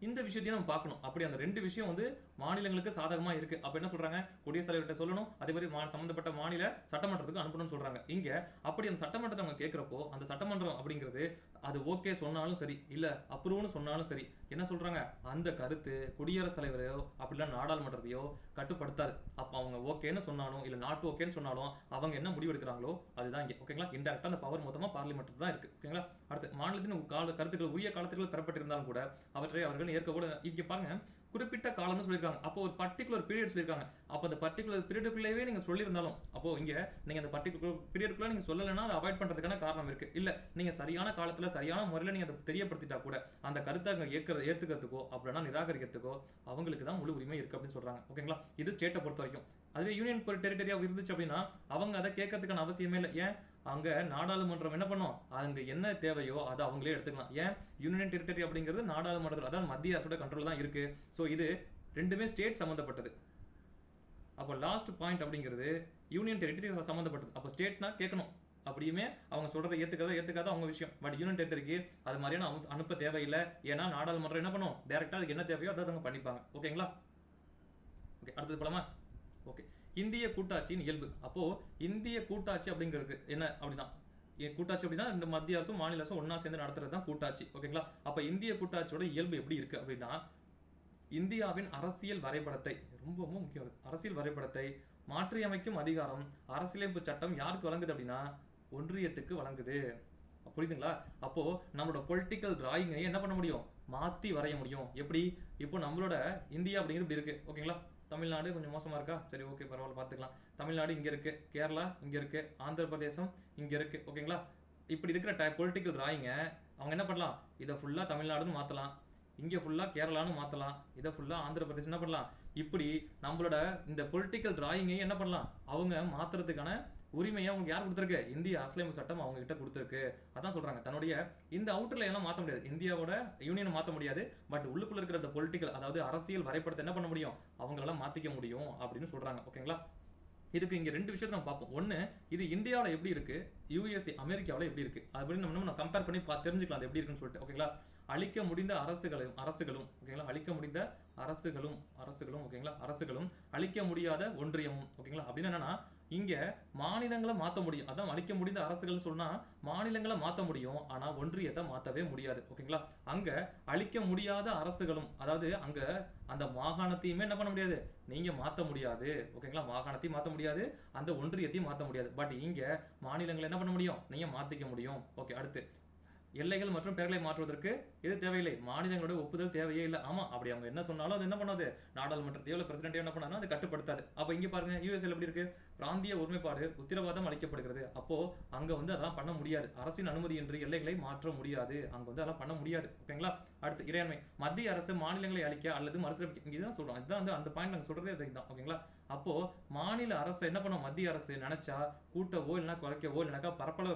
இந்த விஷயத்தையும் நம்ம பார்க்கணும். அப்படி அந்த 2 விஷயம் வந்து மாநிலங்களுக்கு சாதகமா இருக்கு. அப்ப என்ன சொல்றாங்க, குடியரசுத் தலைவர்கிட்ட சொல்லணும், அதே மாதிரி சம்பந்தப்பட்ட மாநில சட்டமன்றத்துக்கு அனுப்பணும்னு சொல்றாங்க. இங்க அப்படி அந்த சட்டமன்றத்தை அவங்க கேட்கிறப்போ அந்த சட்டமன்றம் அப்படிங்கிறது அது ஓகே சொன்னாலும் சரி, இல்ல அப்ரூவ்னு சொன்னாலும் சரி, என்ன சொல்றாங்க, அந்த கருத்து குடியரசுத் தலைவரையோ அப்படிலாம் நாடாளுமன்றத்தையோ கட்டுப்படுத்தாது. அப்ப அவங்க ஓகேன்னு சொன்னாலும் இல்ல நாட் ஓகேன்னு சொன்னாலும் அவங்க என்ன முடிவு எடுக்கிறாங்களோ அதுதான் இங்கே. ஓகேங்களா. இன்டெரக்டா அந்த பவர் மொத்தமா பார்லிமெண்ட் தான் இருக்கு. ஓகேங்களா. அடுத்து மாநிலத்தின் கருத்துக்கள் உரிய காலத்துக்குள் பெறப்பட்டிருந்தாலும் கூட அவற்றை அவர்கள் ஏற்க கூட, இங்க பாருங்க குறிப்பிட்ட காலம்னு சொல்லியிருக்காங்க. அப்போ ஒரு பர்டிகுலர் பீரியட் சொல்லியிருக்காங்க. அப்போ அந்த பர்டிகுலர் பீரியடுக்குள்ளேயே நீங்க சொல்லியிருந்தாலும், அப்போ இங்க நீங்க அந்த பர்டிகுலர் பீரியடுக்குள்ள நீங்க சொல்லலைன்னா அதை அவாய்ட் பண்றதுக்கான காரணம் இருக்கு. இல்ல நீங்க சரியான காலத்துல சரியான முறையில் நீங்க அதை தெரியப்படுத்திட்டா கூட அந்த கருத்தை அங்க ஏத்துக்கிறதுக்கோ அப்படின்னா நிராகரிக்கிறதுக்கோ அவங்களுக்கு தான் முழு உரிமை இருக்கு அப்படின்னு சொல்றாங்க. ஓகேங்களா. இது ஸ்டேட்டை பொறுத்த வரைக்கும். அதுவே யூனியன் டெரிட்டரியா இருந்துச்சு அப்படின்னா அவங்க அதை கேட்கறதுக்கான அவசியமே இல்லை. ஏன், அங்க நாடாளுமன்றம் என்ன பண்ணும், அங்க என்ன தேவையோ அதை அவங்களே எடுத்துக்கலாம். ஏன், யூனியன் டெரிட்டரி அப்படிங்கிறது நாடாளுமன்றத்தில், அதாவது மத்திய அரசோட கண்ட்ரோல் தான் இருக்கு. ஸோ இது ரெண்டுமே ஸ்டேட் சம்பந்தப்பட்டது. அப்போ லாஸ்ட் பாயிண்ட் அப்படிங்கிறது யூனியன் டெரிட்டரி சம்பந்தப்பட்டது. அப்போ ஸ்டேட்னா கேட்கணும், அப்படியுமே அவங்க சொல்றதை ஏத்துக்காத அவங்க விஷயம். பட் யூனியன் டெரிட்டரிக்கு அது மாதிரியான அனுப்ப தேவையில்லை. ஏன்னா நாடாளுமன்றம் என்ன பண்ணும், டைரக்டா அதுக்கு என்ன தேவையோ அதை அவங்க பண்ணிப்பாங்க. ஓகேங்களா. ஓகே. அடுத்தது போலாமா. ஓகே. இந்திய கூட்டாட்சியின் இயல்பு. அப்போ இந்திய கூட்டாட்சி அப்படிங்கிறது என்ன அப்படின்னா, கூட்டாட்சி அப்படின்னா இந்த மத்திய அரசும் மாநில அரசும் ஒன்னா சேர்ந்து நடத்துறது தான் கூட்டாட்சி. ஓகேங்களா. அப்ப இந்திய கூட்டாட்சியோட இயல்பு எப்படி இருக்கு அப்படின்னா, இந்தியாவின் அரசியல் வரைபடத்தை, ரொம்ப முக்கியம், அரசியல் வரைபடத்தை மாற்றியமைக்கும் அதிகாரம் அரசியலமைப்பு சட்டம் யாருக்கு வழங்குது அப்படின்னா ஒன்றியத்துக்கு வழங்குது. புரியுதுங்களா. அப்போ நம்மளோட பொலிட்டிக்கல் டிராயிங்கை என்ன பண்ண முடியும், மாத்தி வரைய முடியும். எப்படி, இப்போ நம்மளோட இந்தியா அப்படிங்கிறது இப்படி இருக்கு. ஓகேங்களா. தமிழ்நாடு கொஞ்சம் மோசமா இருக்கா, சரி ஓகே பரவாயில்ல பார்த்துக்கலாம். தமிழ்நாடு இங்க இருக்கு, கேரளா இங்க இருக்கு, ஆந்திர பிரதேசம் இங்க இருக்கு. ஓகேங்களா. இப்படி இருக்கிற பொலிட்டிக்கல் டிராயிங்கை அவங்க என்ன பண்ணலாம், இதை ஃபுல்லா தமிழ்நாடுன்னு மாத்தலாம், இங்க ஃபுல்லா கேரளான்னு மாத்தலாம், இதை ஃபுல்லா ஆந்திர பிரதேசம் என்ன பண்ணலாம். இப்படி நம்மளோட இந்த பொலிட்டிக்கல் டிராயிங்கை என்ன பண்ணலாம், அவங்க மாத்துறதுக்கான உரிமையை அவங்க யார் கொடுத்துருக்கு, இந்திய அரசியலமைப்பு சட்டம் அவங்க கிட்ட கொடுத்துருக்கு. அதான் சொல்றாங்க, தன்னுடைய இந்த அவுட்டர்ல எல்லாம் மாற்ற முடியாது, இந்தியாவோட யூனியனை மாற்ற முடியாது, பட் உள்ளுக்குள்ள இருக்கிற இந்த பொலிட்டிக்கல், அதாவது அரசியல் வரைபடத்தை என்ன பண்ண முடியும், அவங்களால மாத்திக்க முடியும் அப்படின்னு சொல்றாங்க. ஓகேங்களா. இதுக்கு இங்க 2 விஷயத்தை நம்ம பார்ப்போம். ஒன்று, இது இந்தியாவில் எப்படி இருக்கு, யூஎஸ்ஏ அமெரிக்காவில் எப்படி இருக்கு அப்படின்னு நம்ம கம்பேர் பண்ணி தெரிஞ்சுக்கலாம் அது எப்படி இருக்குன்னு சொல்லிட்டு. ஓகேங்களா. அழிக்க முடிந்த அரசுகளும் ஓகேங்களா, அழிக்க முடிந்த அரசுகளும் ஓகேங்களா, அரசுகளும் அழிக்க முடியாத ஒன்றியமும் ஓகேங்களா. அப்படின்னு என்னன்னா இங்க மாநிலங்களை மாத்த முடியும். அதான் அழிக்க முடிந்த அரசுகள் சொன்னா மாநிலங்களை மாத்த முடியும், ஆனா ஒன்றியத்தை மாத்தவே முடியாது ஓகேங்களா. அங்க அழிக்க முடியாத அரசுகளும், அதாவது அங்க அந்த மாகாணத்தையுமே என்ன பண்ண முடியாது, நீங்க மாத்த முடியாது ஓகேங்களா. மாகாணத்தையும் மாத்த முடியாது, அந்த ஒன்றியத்தையும் மாத்த முடியாது. பட் இங்க மாநிலங்களை என்ன பண்ண முடியும், நீங்க மாத்திக்க முடியும். ஓகே, அடுத்து எல்லைகள் மற்றும் பெயர்களை மாற்றுவதற்கு இது தேவையில்லை, மாநிலங்களோட ஒப்புதல் தேவையே இல்லை. ஆமா, அப்படி அவங்க என்ன சொன்னாலும் அது என்ன பண்ணாது, நாடாளுமன்றத்தையோ இல்லை பிரசிடென்ட்டையோ என்ன பண்ணாலும் அது கட்டுப்படுத்தாது. அப்ப இங்க பாருங்க யூஎஸ்ஏல எப்படி இருக்கு, பிராந்திய ஒருமைப்பாடு உத்தரவாதம் அளிக்கப்படுகிறது. அப்போ அங்க வந்து அதெல்லாம் பண்ண முடியாது, அரசின் அனுமதியின்றி எல்லைகளை மாற்ற முடியாது, அங்க வந்து அதெல்லாம் பண்ண முடியாது ஓகேங்களா. அடுத்து இறையாண்மை, மத்திய அரசு மாநிலங்களை அளிக்க அல்லது மறுசீரமைக்க, இதுதான் சொல்றோம், இதுதான் வந்து அந்த பாயிண்ட் நாங்க சொல்றதே இதுதான் ஓகேங்களா. அப்போ மாநில அரசு என்ன பண்ணும், மத்திய அரசு நினைச்சா கூட்டவோ இல்லைன்னா குறைக்கவோ இல்லைனாக்கா பரப்பளவு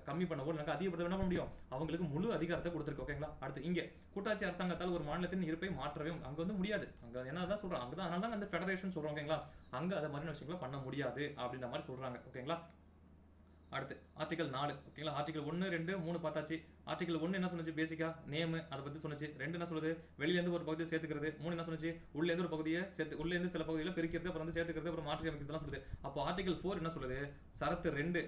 கம்மி பண்ணவோ இல்லைனாக்கா அதிகப்படுத்த என்ன பண்ண முடியும், அவங்களுக்கு முழு அதிகாரத்தை கொடுத்துருக்கு ஓகேங்களா. அடுத்து இங்கே கூட்டாட்சி அரசாங்கத்தால் ஒரு மாநிலத்தின் இருப்பை மாற்றவே அங்க வந்து முடியாது. அங்க என்னதான் சொல்றாங்க, அங்கதான் அதனால தான் அந்த ஃபெடரேஷன் சொல்றோம் ஓகேங்களா. அங்க அதை மாதிரி விஷயங்களை பண்ண முடியாது அப்படின்ற மாதிரி சொல்றாங்க ஓகேங்களா. அடுத்து ஆர்டிகல் 4 ஓகேங்களா. ஆர்டிகல் 1, 2, 3 பார்த்தாச்சு. ஆர்டிகல் 1 என்ன சொன்னுச்சு, பேசிக்கா நேம் அதை பத்தி சொன்னுச்சு. 2 என்ன சொல்லுது, வெளியிலேருந்து ஒரு பகுதியை சேர்த்துக்கிறது. 3 என்ன சொன்னுச்சு, உள்ளேருந்து ஒரு பகுதியை சேர்த்து, உள்ளேருந்து சில பகுதியில் பிரிக்கிறது, அப்புறம் வந்து சேர்த்துக்கிறது, அப்புறம் மாற்றி அமைக்கிறதுலாம் சொல்லுது. அப்போ ஆர்டிகல் 4 என்ன சொல்லுது, ஷரத்து 2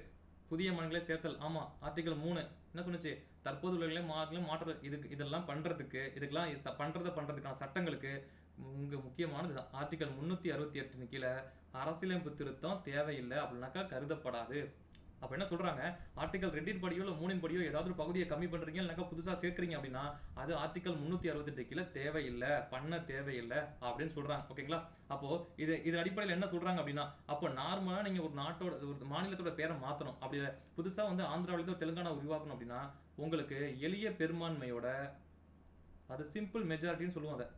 புதிய மாநிலங்களை சேர்த்தல். ஆமா. ஆர்டிகல் 3 என்ன சொன்னுச்சு, தற்போது உள்ள மாற்ற இதெல்லாம் பண்றதுக்கு, இதுக்கெல்லாம் பண்றதுக்கான சட்டங்களுக்கு முக்கியமானது தான் ஆர்டிகல் 368 கீழே அரசியலமைப்பு திருத்தம் தேவையில்லை அப்படின்னாக்கா கருதப்படாது. அப்ப என்ன சொல்றாங்க, ஆர்டிகல் 2 படியோ இல்லை 3 படியோ ஏதாவது ஒரு பகுதியை கம்மி பண்றீங்க இல்லைனாக்கா புதுசா சேர்க்கறீங்க அப்படின்னா அது ஆர்டிகல் 368 கீழே தேவையில்லை, பண்ண தேவையில்லை அப்படின்னு சொல்றாங்க ஓகேங்களா. அப்போ இது அடிப்படையில் என்ன சொல்றாங்க அப்படின்னா, அப்போ நார்மலா நீங்க ஒரு நாட்டோட ஒரு மாநிலத்தோட பேரை மாத்தணும், அப்படி புதுசா வந்து ஆந்திராவிலிருந்து ஒரு தெலுங்கானா உருவாக்கணும் அப்படின்னா உங்களுக்கு எளிய பெரும்பான்மையோட, அது சிம்பிள் மெஜாரிட்டின்னு சொல்லுவோம், அதை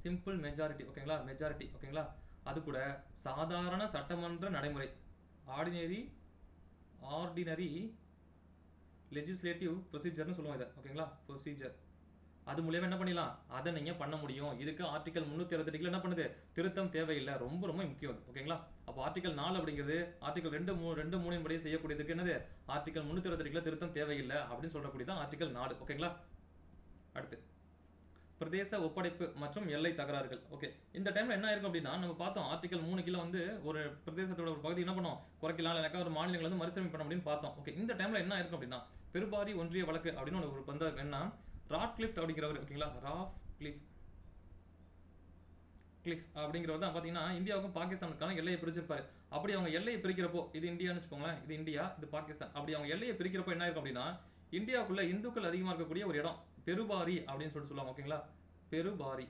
சிம்பிள் மெஜாரிட்டி ஓகேங்களா, மெஜாரிட்டி ஓகேங்களா. அது கூட சாதாரண சட்டமன்ற நடைமுறை, ஆர்டினரி லெஜிஸ்லேட்டிவ் ப்ரொசீஜர்னு சொல்லுவோம் இதை ஓகேங்களா, ப்ரொசீஜர். அது மூலியமா என்ன பண்ணிடலாம், அதை நீங்க பண்ண முடியும். இதுக்கு ஆர்டிகல் 368 என்ன பண்ணுது, திருத்தம் தேவையில்லை, ரொம்ப ரொம்ப முக்கியம் ஓகேங்களா. அப்போ ஆர்டிகல் 4 அப்படிங்கிறது ஆர்டிகல் 2, 3 படி செய்யக்கூடியதுக்கு என்னது, ஆர்டிகல் 368 திருத்தம் தேவையில்லை அப்படின்னு சொல்லக்கூடியதான் ஆர்டிகல் 4 ஓகேங்களா. அடுத்து பிரதேச ஒப்படைப்பு மற்றும் எல்லை தகராறுகள். ஓகே, இந்த டைம்ல என்ன இருக்கும் அப்படின்னா, நம்ம பார்த்தோம் ஆர்டிகல் 3 கீழே வந்து ஒரு பிரதேசத்தோட ஒரு பகுதி என்ன பண்ணும், குறைக்கலாம் இல்லைனாக்கா ஒரு மாநிலங்கள் வந்து மறுசீரமைப்பு பண்ண முடியும்னு பார்த்தோம். ஓகே, இந்த டைம்ல என்ன இருக்கும் அப்படின்னா, பெருபாரி ஒன்றிய வழக்கு அப்படின்னு ஒரு பந்தா என்ன, ராட்க்ளிஃப் அப்படிங்கிறவர் ஓகேங்களா, கிளிஃப் அப்படிங்கிறவர் தான் பார்த்தீங்கன்னா இந்தியாவுக்கும் பாகிஸ்தானுக்கான எல்லையை பிரிச்சிருப்பாரு. அப்படி அவங்க எல்லையை பிரிக்கிறப்போ, இது இந்தியான்னு வச்சுக்கோங்களேன், இது இந்தியா, இது பாகிஸ்தான், அப்படி அவங்க எல்லையை பிரிக்கிறப்போ என்ன இருக்கும் அப்படின்னா, இந்தியாவுக்குள்ள இந்துக்கள் அதிகமாக இருக்கக்கூடிய ஒரு இடம் பெருபாரி அப்படின்னு சொல்லுவாங்க ஓகேங்களா. பெருபாரி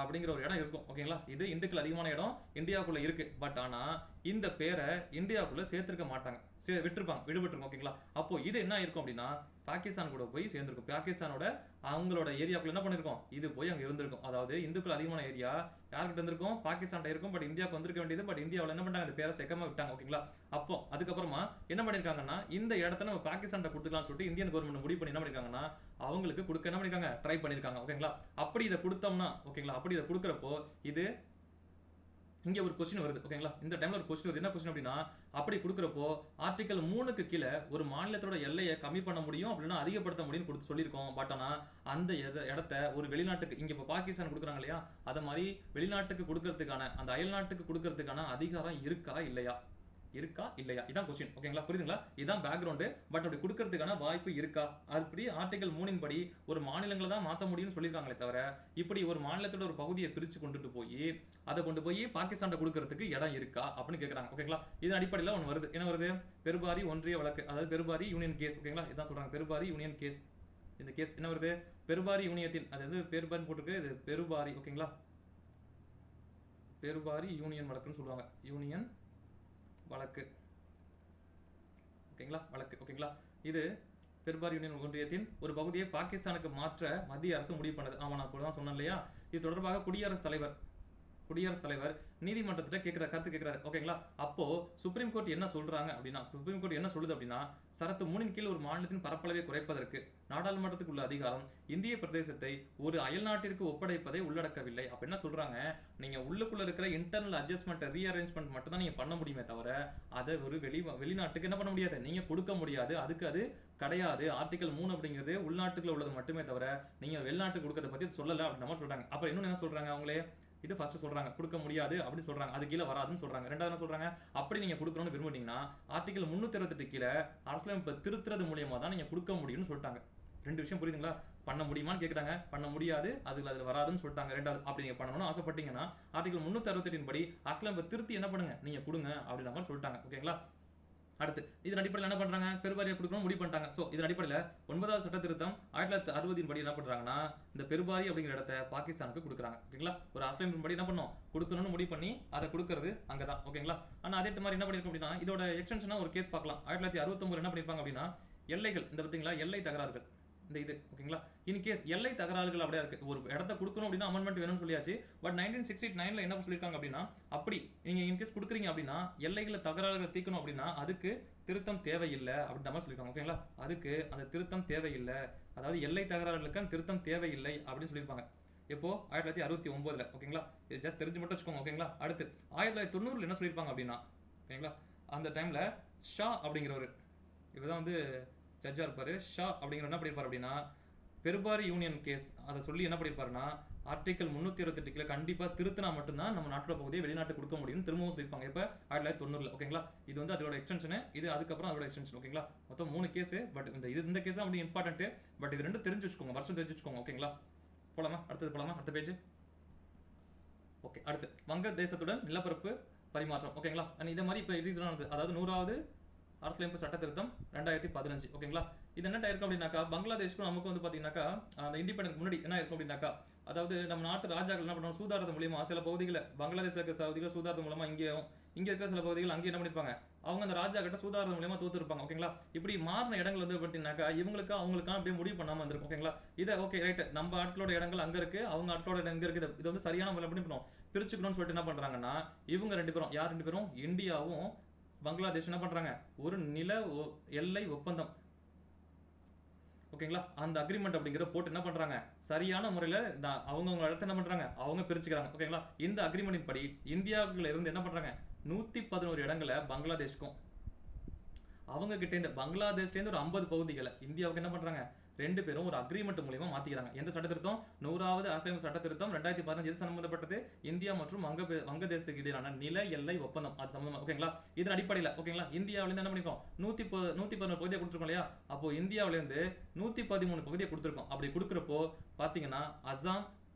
அப்படிங்கிற ஒரு இடம் இருக்கும் ஓகேங்களா. இது இந்துக்கள் அதிகமான இடம் இந்தியாவுக்குள்ள இருக்கு. பட் ஆனா இந்த பேரை இந்தியாவுக்குள்ள சேர்த்திருக்க மாட்டாங்க, விடுபட்டிருக்கும் ஓகேங்களா. அப்போ இது என்ன இருக்கும் அப்படின்னா பாகிஸ்தான் கூட போய் சேர்ந்திருக்கும். பாகிஸ்தானோட அவங்களோட ஏரியாவுக்குள்ள என்ன பண்ணிருக்கோம், இது போய் அங்க இருந்திருக்கும். அதாவது இந்துக்கள் அதிகமான ஏரியா யார்கிட்ட இருந்திருக்கும், பாகிஸ்தான் இருக்கும். பட் இந்தியாவுக்கு வந்திருக்க வேண்டியது, பட் இந்தியாவில் என்ன பண்ணாங்க, அந்த பேரை சேர்க்காம விட்டாங்க ஓகேங்களா. அப்போ அதுக்கப்புறமா என்ன பண்ணிருக்காங்கன்னா, இந்த இடத்த நம்ம பாகிஸ்தான் கொடுத்துக்கலாம்னு சொல்லிட்டு இந்தியன் கவர்மெண்ட் முடிவு பண்ணி என்ன பண்ணிருக்காங்கன்னா அவங்களுக்கு கொடுக்க என்ன பண்ணிருக்காங்க, ட்ரை பண்ணிருக்காங்க ஓகேங்களா. அப்படி இதை கொடுத்தோம்னா ஓகேங்களா, அப்படி இதை கொடுக்குறப்போ இது இங்க ஒரு கொஸ்டின் வருது ஓகேங்களா. இந்த டைம்ல ஒரு கொஸ்டின் வருது. என்ன கொஸ்டின் அப்படின்னா, அப்படி கொடுக்குறப்போ ஆர்டிகல் 3க்கு கீழே ஒரு மாநிலத்தோட எல்லையை கம்மி பண்ண முடியும் அப்படின்னா அதிகப்படுத்த முடியும்னு கொடுத்து சொல்லியிருக்கோம். பட் ஆனா அந்த இடத்த ஒரு வெளிநாட்டுக்கு, இங்க இப்போ பாகிஸ்தான் கொடுக்குறாங்க இல்லையா, அதை மாதிரி வெளிநாட்டுக்கு கொடுக்கறதுக்கான, அந்த அயல் நாட்டுக்கு கொடுக்கறதுக்கான அதிகாரம் இருக்கா இல்லையா, இதான் கொஸ்டின் ஓகேங்களா. புரியுதுங்களா, இதான் பேக்ரவுண்டு. பட் அப்படி கொடுக்கறதுக்கான வாய்ப்பு இருக்கா, அப்படி ஆர்டிகல் 3 படி ஒரு மாநிலங்களை தான் மாற்ற முடியும்னு சொல்லியிருக்காங்களே தவிர, இப்படி ஒரு மாநிலத்தோட ஒரு பகுதியை பிரிச்சு கொண்டு போய் பாகிஸ்தான் கொடுக்கறதுக்கு இடம் இருக்கா அப்படின்னு கேட்கறாங்க ஓகேங்களா. இதன் அடிப்படையில் ஒன்று வருது, என்ன வருது, பெருபாரி ஒன்றிய வழக்கு, அதாவது பெருபாரி யூனியன் கேஸ் ஓகேங்களா. இதான் சொல்றாங்க, பெருபாரி யூனியன் கேஸ். இந்த கேஸ் என்ன வருது, பெருபாரி யூனியத்தின், அதாவது பெருபாரி போட்டிருக்கு, இது பெருபாரி ஓகேங்களா, பெருபாரி யூனியன் வழக்குன்னு சொல்லுவாங்க, யூனியன் வழக்கு ஓகேங்களா, வழக்கு ஓகேங்களா. இது பெருபாரி யூனியன் ஒன்றியத்தின் ஒரு பகுதியை பாகிஸ்தானுக்கு மாற்ற மத்திய அரசு முடிவு பண்ணது. ஆமா, நான் தான் சொன்னேன் இல்லையா. இது தொடர்பாக குடியரசுத் குடியரசுத் தலைவர் நீதிமன்றத்துல கருத்து கேட்கிறாரு. ஓகேங்களா? அப்போ சுப்ரீம் கோர்ட் என்ன சொல்றாங்க அப்படின்னா, சுப்ரீம் கோர்ட் என்ன சொல்லுது அப்படின்னா, சரத்து 3 கீழ் ஒரு மாநிலத்தின் பரப்பளவை குறைப்பதற்கு நாடாளுமன்றத்துக்கு உள்ள அதிகாரம் இந்திய பிரதேசத்தை ஒரு அயல் நாட்டிற்கு ஒப்படைப்பதை உள்ளடக்கவில்லை. அப்ப என்ன சொல்றாங்க, நீங்க உள்ளுக்குள்ள இருக்கிற இன்டர்னல் அட்ஜஸ்ட்மெண்ட் ரீஅரேஞ்ச்மெண்ட் மட்டும் தான் நீங்க பண்ண முடியுமே தவிர அதை ஒரு வெளிநாட்டுக்கு என்ன பண்ண முடியாது, நீங்க கொடுக்க முடியாது. அதுக்கு அது கிடையாது. ஆர்டிகல் 3 அப்படிங்கிறது உள்நாட்டுக்குள்ள உள்ளது மட்டுமே தவிர நீங்க வெளிநாட்டுக்கு கொடுக்கறத பத்தி சொல்லல அப்படின்னு சொல்றாங்க. அப்புறம் இன்னொன்னு என்ன சொல்றாங்க அவங்களே, இது ஃபர்ஸ்ட் சொல்றாங்க கொடுக்க முடியாது அப்படின்னு சொல்றாங்க, அது கீழே வராதுன்னு சொல்றாங்க. ரெண்டாவது என்ன சொல்றாங்க, அப்படி நீங்க கொடுக்கணும்னு விரும்புனீங்கன்னா ஆர்டிகல் 368 கீழே அரசியலமைப்பு திருத்துறது மூலியமா தான் நீங்க கொடுக்க முடியும்னு சொல்லிட்டாங்க. ரெண்டு விஷயம் புரியுதுங்களா? பண்ண முடியுமான்னு கேக்குறாங்க, பண்ண முடியாது, அதுல வராதுன்னு சொல்லிட்டாங்க. ரெண்டாவது, அப்படி நீங்க பண்ணணும்னு ஆசைப்பட்டீங்கன்னா ஆர்டிகல் 368 படி அரசியலமைப்பு திருத்தி என்ன பண்ணுங்க, நீங்க கொடுங்க அப்படின்ற மாதிரி சொல்லிட்டாங்க. ஓகேங்களா? அடுத்து இதன் அடிப்படையில் என்ன பண்றாங்க, பெருபாரியை கொடுக்கணும் முடிவு பண்ணிட்டாங்க. ஸோ இதன் அடிப்படையில் 9வது சட்ட திருத்தம் 1960 படி என்ன பண்றாங்கன்னா, இந்த பெருபாரி அப்படிங்கிற இடத்த பாகிஸ்தானுக்கு கொடுக்குறாங்க. ஓகேங்களா? ஒரு அரசியலமைப்பு படி என்ன பண்ணும், கொடுக்கணும்னு முடிவு பண்ணி அதை கொடுக்கறது அங்கதான். ஓகேங்களா? ஆனா அதே மாதிரி என்ன பண்ணிருக்கோம் அப்படின்னா, இதோட எக்ஸ்டென்ஷனா ஒரு கேஸ் பார்க்கலாம். 1969 என்ன பண்ணிருப்பாங்க அப்படின்னா, எல்லைகள் இந்த பார்த்தீங்களா, எல்லை தகராறுகள் இந்த இது. ஓகேங்களா? இன்கேஸ் எல்லை தகராறுகள் அப்படியே இருக்கு, ஒரு இடத்த கொடுக்கணும் அப்படின்னா அமெண்ட்மெண்ட் வேணும்னு சொல்லியாச்சு. பட் 1969 என்ன சொல்லியிருக்காங்க அப்படின்னா, அப்படி நீங்க இன்கேஸ் கொடுக்குறீங்க அப்படின்னா எல்லைகளை தகராறுகளை தீர்க்கணும் அப்படின்னா அதுக்கு திருத்தம் தேவையில்லை அப்படின்ற மாதிரி சொல்லியிருக்காங்க. ஓகேங்களா? அதுக்கு அந்த திருத்தம் தேவையில்லை, அதாவது எல்லை தகராறுகளுக்கு அந்த திருத்தம் தேவையில்லை அப்படின்னு சொல்லியிருப்பாங்க. எப்போ 1969. ஓகேங்களா? இது ஜஸ்ட் தெரிஞ்சு மட்டும் வச்சுக்கோங்க. ஓகேங்களா? அடுத்து 1990 என்ன சொல்லியிருப்பாங்க அப்படின்னா, ஓகேங்களா, அந்த டைம்ல ஷா அப்படிங்கிறவர், இவர்தான் வந்து ஜட்ஜா இருப்பாரு. ஷா அப்படிங்கிற என்ன பண்ணிருப்பாரு அப்படின்னா, பெருபாரி யூனியன் கேஸ் அதை சொல்லி என்ன பண்ணிருப்பாருன்னா, ஆர்டிகல் 328 கீழே கண்டிப்பா திருத்தினா மட்டும்தான் நம்ம நாட்டோட பகுதியை வெளிநாட்டு கொடுக்க முடியும்னு திரும்பவும் சொல்லியிருப்பாங்க. இப்போ 1990. ஓகேங்களா? இது வந்து அதோட எக்ஸ்டென்ஷன், இது அதுக்கப்புறம் அதோட எக்ஸ்டென்ஷன். ஓகேங்களா? மொத்தம் 3 கேஸ். பட் இந்த கேஸ் தான் அப்படி இம்பார்ட்டன்ட். பட் இது ரெண்டும் தெரிஞ்சு வச்சுக்கோங்க, வருஷம் தெரிஞ்சு வச்சுக்கோங்க. ஓகேங்களா? போலாமா? அடுத்தது போலாமா? அடுத்த பேஜ். ஓகே, அடுத்து வங்கதேசத்துடன் நிலப்பரப்பு பரிமாற்றம். ஓகேங்களா? இதே மாதிரி இப்போ ரீசனானது, அதாவது 100வது அரசியலமைப்பு சட்ட திருத்தம் 2015. ஓகேங்களா? இது என்ன இருக்கும் அப்படின்னாக்கா, பங்களாதேஷ்க்கும் நமக்கு வந்து பாத்தீங்கன்னாக்கா அந்த இண்டிபெண்டன்ஸ் முன்னாடி என்ன இருக்கும் அப்படின்னாக்கா, அதாவது நம்ம நாட்டு ராஜாக்கள் என்ன பண்ணுவாங்க, சூதாரத்து மூலியமா சில பகுதிகளை, பங்களாதேஷ்ல இருக்கிற பகுதிகளை சூதாரத்து மூலமா இங்க இருக்கிற சில பகுதிகள் அங்கே என்ன பண்ணிப்பாங்க, அவங்க அந்த ராஜா கிட்ட சூதாரத்து மூலியமா தோத்துருப்பாங்க. ஓகேங்களா? இப்படி மாறின இடங்கள் வந்து பார்த்தீங்கன்னாக்கா இவங்களுக்கு அவங்களுக்கான அப்படியே முடிவு பண்ணாம இருந்திருக்கும். ஓகேங்களா? இதை ஓகே ரைட், நம்ம ஆட்களோட இடங்கள் அங்க இருக்கு, அவங்க ஆட்களோட இடம் இங்க இருக்குது, இது வந்து சரியான முறையில் எப்படி பண்ணணும், பிரிச்சுக்கணும்னு சொல்லிட்டு என்ன பண்றாங்கன்னா, இவங்க ரெண்டு பேரும், யார் ரெண்டு பேரும், இந்தியாவும் பங்களாதேஷ் என்ன பண்றாங்க, ஒரு நில எல்லை ஒப்பந்தம், ஓகேங்களா, அந்த அக்ரிமெண்ட் அப்படிங்கிறத போட்டு என்ன பண்றாங்க, சரியான முறையில அவங்க இடத்த என்ன பண்றாங்க, அவங்க பிரிச்சுக்கிறாங்க. ஓகேங்களா? இந்த அக்ரிமெண்டின் படி இந்தியாவுக்குள்ள இருந்து என்ன பண்றாங்க, 111 இடங்களை பங்களாதேஷ்க்கும், அவங்க கிட்ட இருந்து பங்களாதேஷ்ல இருந்து ஒரு 50 பகுதிகளை இந்தியாவுக்கு என்ன பண்றாங்க, ரெண்டு பேரும் ஒரு அக்ரிமெண்ட் மூலமா மாத்திக்கிறாங்க. எந்த சட்ட திருத்தம், 100வது அரசியலமைப்பு சட்ட திருத்தம் 2015. இது சம்பந்தப்பட்டது இந்தியா மற்றும் வங்கதேசத்துக்கு இடையிலான நில எல்லை ஒப்பந்தம், அது சம்பந்தமா. ஓகேங்களா? இதன் அடிப்படையில் ஓகேங்களா, இந்தியாவில இருந்து என்ன பண்ணிருக்கோம், 111 பகுதியை கொடுத்துருக்கோம் இல்லையா, அப்போ இந்தியாவில இருந்து 113 பகுதியை கொடுத்துருக்கோம். அப்படி கொடுக்குறப்போ பாத்தீங்கன்னா அசாம்,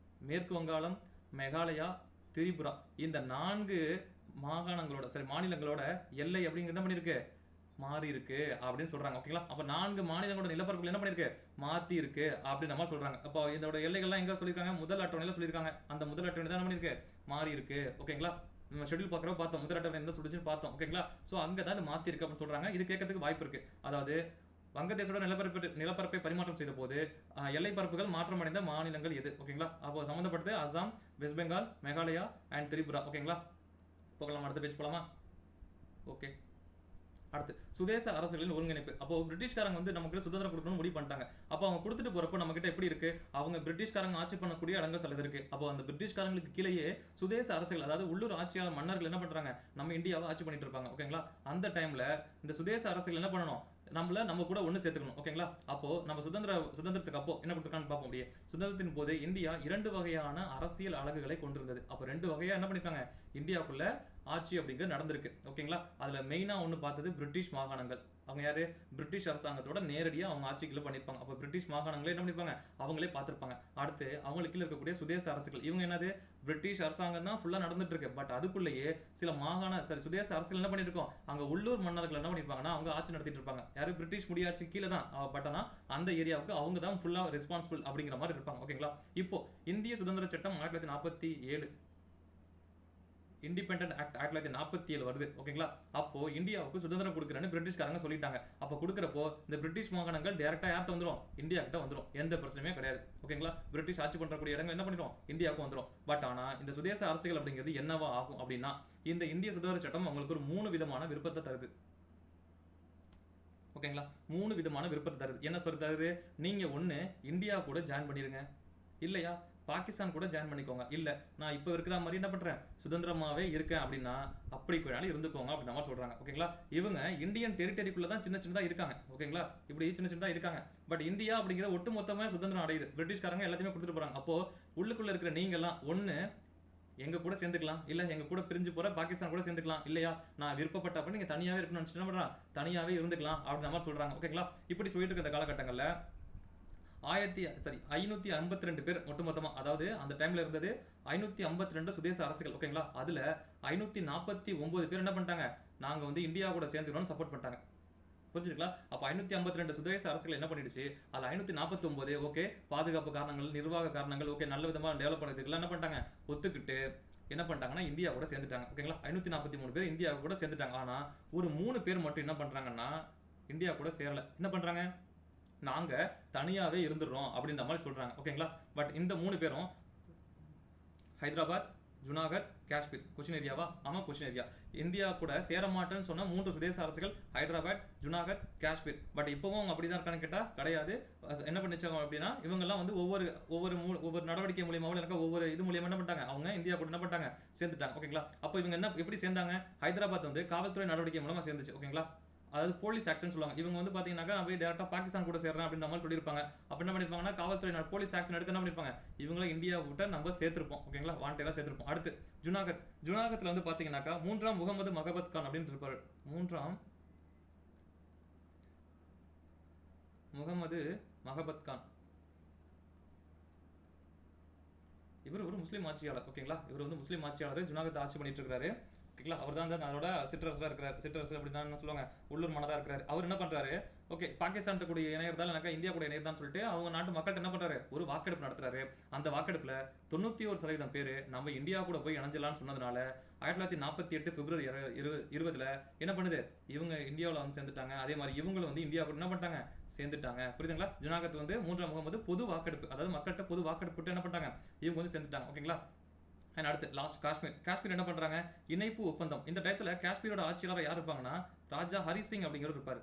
மேற்கு வங்காளம், மேகாலயா, திரிபுரா இந்த 4 மாநிலங்களோட எல்லை அப்படிங்கிறது என்ன பண்ணிருக்கு, மாறி இருக்கு அப்படின்னு சொல்றாங்க. ஓகேங்களா? அப்ப 4 மாநிலங்களோட நிலப்பரப்புகள் என்ன பண்ணிருக்கு, மாத்தி இருக்கு அப்படின்னு நம்ம சொல்றாங்க. அப்போ இதோட எல்லைகள்லாம் எங்க சொல்லியிருக்காங்க, முதல் அட்டவணையில சொல்லியிருக்காங்க. அந்த முதல் அட்டவணை தான் என்ன பண்ணிருக்கு, மாறி இருக்கு. ஓகேங்களா? நம்ம ஷெட்யூல் பார்க்குறப்ப பார்த்தோம், முதல் அட்டவணை என்ன சொல்லிச்சுன்னு பார்த்தோம். ஓகேங்களா? ஸோ அங்கே தான் இது மாத்தி இருக்கு அப்படின்னு சொல்றாங்க. இது கேட்கறதுக்கு வாய்ப்பு இருக்கு. அதாவது வங்கதேசோட நிலப்பரப்பை பரிமாற்றம் செய்த போது எல்லை பரப்புகள் மாற்றமடைந்த மாநிலங்கள் எது? ஓகேங்களா? அப்போ சம்பந்தப்பட்டது அசாம், வெஸ்ட் பெங்கால், மேகாலயா அண்ட் திரிபுரா. ஓகேங்களா? போகலாம், அடுத்த பேஜ் போலாமா? ஓகே, அடுத்து சுதேச அரசுகளின் ஒருங்கிணைப்பு. அப்போ பிரிட்டிஷ்காரங்க வந்து நமக்கு சுதந்திரம் கொடுக்கணும்னு முடிவு பண்ணிட்டாங்க. அப்போ அவங்க கொடுத்துட்டு போறப்போ நம்ம கிட்ட எப்படி இருக்கு, அவங்க பிரிட்டிஷ்காரங்க ஆட்சி பண்ணக்கூடிய இடங்கள் சிலது இருக்கு. அப்போ அந்த பிரிட்டிஷ்காரங்களுக்கு கீழேயே சுதேச அரசுகள், அதாவது உள்ளூர் ஆட்சியாளர் மன்னர்கள் என்ன பண்றாங்க, நம்ம இந்தியாவை ஆட்சி பண்ணிட்டு இருப்பாங்க. ஓகேங்களா? அந்த டைம்ல இந்த சுதேச அரசுகள் என்ன பண்ணணும், நம்ம கூட ஒன்று சேர்த்துக்கணும். ஓகேங்களா? அப்போ நம்ம சுதந்திரத்துக்கு அப்போ என்ன கொடுத்துருக்கான்னு பார்ப்போம். அப்படியே சுதந்திரத்தின் போது இந்தியா 2 வகையான அரசியல் அலகுகளை கொண்டிருந்தது. அப்போ 2 வகையா என்ன பண்ணிருக்காங்க, இந்தியாவுக்குள்ள ஆட்சி அப்படிங்கிறது நடந்திருக்கு. ஓகேங்களா? அதுல மெயினா ஒன்று பார்த்தது பிரிட்டிஷ் மாகாணங்கள். அவங்க யாரு, பிரிட்டிஷ் அரசாங்கத்தோட நேரடியாக அவங்க ஆட்சிக்குள்ள பண்ணிருப்பாங்க. அப்போ பிரிட்டிஷ் மாகாணங்களே என்ன பண்ணிருப்பாங்க, அவங்களே பார்த்திருப்பாங்க. அடுத்து அவங்களுக்கு இருக்கக்கூடிய சுதேச அரசுகள், இவங்க என்னது, பிரிட்டிஷ் அரசாங்கம் தான் ஃபுல்லா நடந்துட்டு இருக்கு. பட் அதுக்குள்ளேயே சில சுதேச அரசுகள் என்ன பண்ணிருக்கோம், அங்க உள்ளூர் மன்னர்கள் என்ன பண்ணிருப்பாங்கன்னா அவங்க ஆட்சி நடத்திட்டு இருப்பாங்க. யாரு, பிரிட்டிஷ் முடியாட்சி கீழே தான், பட் ஆனா அந்த ஏரியாவுக்கு அவங்க தான் ஃபுல்லா ரெஸ்பான்சிபிள் அப்படிங்கிற மாதிரி இருப்பாங்க. ஓகேங்களா? இப்போ இந்திய சுதந்திர சட்டம் 1947, இண்டிபெண்டன்ட் ஆக்ட் 1947 வருது. ஓகேங்களா? அப்போ இந்தியாவுக்கு சுதந்திரம் கொடுக்குறேன்னு பிரிட்டிஷ்காரங்க சொல்லிட்டாங்க. அப்போ கொடுக்குறப்போ இந்த பிரிட்டிஷ் மாகாணங்கள் டைரக்டா யார்ட்ட வந்துரும், இந்தியா கிட்ட வந்துரும். எந்த பிரச்சனையுமே கிடையாது. ஓகேங்களா? பிரிட்டிஷ் ஆட்சி பண்றக்கூடிய இடங்கள் என்ன பண்ணிடும், இந்தியாவுக்கு வந்துரும். பட் ஆனா இந்த சுதேச அரசுகள் அப்படிங்கிறது என்னவா ஆகும் அப்படின்னா, இந்த இந்திய சுதந்திர சட்டம் உங்களுக்கு ஒரு 3 விதமான விருப்பத்தை தருது. ஓகேங்களா? 3 விதமான விருப்பத்தை தருது. என்ன விருப்பம் தருது? நீங்க ஒண்ணு இந்தியா கூட ஜாயின் பண்ணிருங்க, இல்லையா பாகிஸ்தான் கூட ஜாயின் பண்ணிக்கோங்க. இல்ல நான் இப்போ இருக்கிற மாதிரி என்ன பண்றேன், சுதந்திரமாவே இருக்கேன் அப்படின்னா அப்படி வேணாலும் இருந்துக்கோங்க அப்படின்ற மாதிரி சொல்றாங்க. ஓகேங்களா? இவங்க இந்தியன் டெரிட்டரிக்குள்ள தான் சின்ன சின்னதா இருக்காங்க. ஓகேங்களா? இப்படி சின்ன சின்னதா இருக்காங்க. பட் இந்தியா அப்படிங்கிற ஒட்டுமொத்தமா சுதந்திரம் அடையுது. பிரிட்டிஷ்காரங்க எல்லாத்தையுமே கொடுத்துட்டு போறாங்க. அப்போ உள்ளுக்குள்ள இருக்கிற நீங்க எல்லாம் ஒண்ணு எங்க கூட சேர்ந்துக்கலாம், இல்ல எங்க கூட பிரிஞ்சு போற பாகிஸ்தான் கூட சேர்ந்துக்கலாம், இல்லையா நான் விருப்பப்பட்டப்ப நீங்க தனியாவே இருக்கணும்னு நினைச்சு என்ன பண்றான், தனியாவே இருந்துக்கலாம் அப்படின்ற மாதிரி சொல்றாங்க. ஓகேங்களா? இப்படி சொல்லிட்டு இருக்க காலகட்டங்கள்ல 552 பேர் ஒட்டுமொத்தமா, அதாவது அந்த டைம்ல இருந்தது 552 சுதேச அரசுகள். ஓகேங்களா? அதுல 549 பேர் என்ன பண்ணிட்டாங்க, நாங்க வந்து இந்தியா கூட சேர்ந்துக்கிறோம்னு சப்போர்ட் பண்ணிட்டாங்க. புரிஞ்சுங்களா? அப்ப 552 சுதேச அரசுகள் என்ன பண்ணிடுச்சு, அதுல 549 ஓகே பாதுகாப்பு காரணங்கள், நிர்வாக காரணங்கள், ஓகே நல்ல விதமா டெவலப் பண்ணதுக்குலாம் என்ன பண்ணிட்டாங்க, ஒத்துக்கிட்டு என்ன பண்ணிட்டாங்கன்னா இந்தியா கூட சேர்ந்துட்டாங்க. ஓகேங்களா? 543 பேர் இந்தியா கூட சேர்ந்துட்டாங்க. ஆனா ஒரு 3 பேர் மட்டும் என்ன பண்றாங்கன்னா இந்தியா கூட சேரல. என்ன பண்றாங்க, நாங்க தனியாவே இருந்துடுறோம் அப்படின்ற மாதிரி சொல்றாங்க. ஓகேங்களா? பட் இந்த 3 பேரும் ஹைதராபாத், ஜுனாகத், காஷ்மீர். கொஸ்டின் ஏரியாவா? ஆமா கொஸ்டின் ஏரியா. இந்தியா கூட சேர மாட்டேன்னு சொன்ன 3 சுதேச அரசுகள் ஹைதராபாத், ஜுனாகத், காஷ்மீர். பட் இப்பவும் அவங்க அப்படிதான் இருக்கான்னு கேட்டா கிடையாது. என்ன பண்ணிச்சாங்க அப்படின்னா இவங்கெல்லாம் வந்து ஒவ்வொரு நடவடிக்கை மூலியமாவும் எனக்கு ஒவ்வொரு இது மூலியமா என்ன பண்ணிட்டாங்க, அவங்க இந்தியா கூட என்ன பண்ணிட்டாங்க, சேர்ந்துட்டாங்க. ஓகேங்களா? அப்போ இவங்க என்ன எப்படி சேர்ந்தாங்க, ஹைதராபாத் வந்து காவல்துறை நடவடிக்கை மூலமா சேர்ந்துச்சு. ஓகேங்களா? அதாவது போலீஸ் ஆக்ஷன் சொல்லுவாங்க. இவங்க வந்து பாத்தீங்கன்னா நான் போய் டேரக்டா பாகிஸ்தான் கூட சேர்றேன் அப்படின்ற மாதிரி சொல்லியிருப்பாங்க. அப்ப என்ன பண்ணிருப்பாங்கன்னா காவல்துறை போலீஸ் ஆக்ஷன் எடுத்து என்ன பண்ணிருப்பாங்க, இவங்களை இந்தியா விட்ட நம்ம சேர்த்திருப்போம். ஓகேங்களா? வாண்டடா சேர்த்திருப்போம். அடுத்து ஜுனாகத். ஜுனாகத்ல வந்து பாத்தீங்கன்னாக்கா 3ஆம் முகமது மகபத் கான் அப்படின்னு இருப்பாரு. 3ஆம் முகமது மகபத் கான். இவர் ஒரு முஸ்லீம் ஆட்சியாளர். ஓகேங்களா? இவர் வந்து முஸ்லீம் ஆட்சியாளர், ஜுனாகத் ஆட்சி பண்ணிட்டு இருக்காரு. ஓகேங்களா? அவர் தான் அதோட சிற்றரசா இருக்கிறார். சிற்றரசு அப்படின்னா என்ன சொல்லுவாங்க, உள்ளூர் மன்னரா இருக்கிறாரு. அவர் என்ன பண்றாரு, ஓகே பாகிஸ்தான் கூட இணையறதால எனக்கு இந்தியா கூட இணையறதான்னு சொல்லிட்டு அவங்க நாட்டு மக்கள்கிட்ட என்ன பண்றாரு, ஒரு வாக்கெடுப்பு நடத்துறாரு. அந்த வாக்கெடுப்புல 91% பேர் நம்ம இந்தியா கூட போய் இணைஞ்சலாம்னு சொன்னதுனால 1948 பிப்ரவரி 20ல என்ன பண்ணுது, இவங்க இந்தியாவில் வந்து சேர்ந்துட்டாங்க. அதே மாதிரி இவங்களும் வந்து இந்தியா கூட என்ன பண்ணிட்டாங்க, சேர்ந்துட்டாங்க. புரியுதுங்களா? ஜுனாகத் வந்து 3ஆம் முகமது பொது வாக்கெடுப்பு, அதாவது மக்கள்கிட்ட பொது வாக்கெடுப்பு என்ன பண்ணிட்டாங்க, இவங்க வந்து சேர்ந்துட்டாங்க. ஓகேங்களா? அண்ட் அடுத்து லாஸ்ட் காஷ்மீர். காஷ்மீர் என்ன பண்றாங்க, இணைப்பு ஒப்பந்தம். இந்த டயத்துல காஷ்மீரோட ஆட்சியாளர் யார் இருப்பாங்கன்னா ராஜா ஹரி சிங் அப்படிங்கிறவர் இருப்பாரு.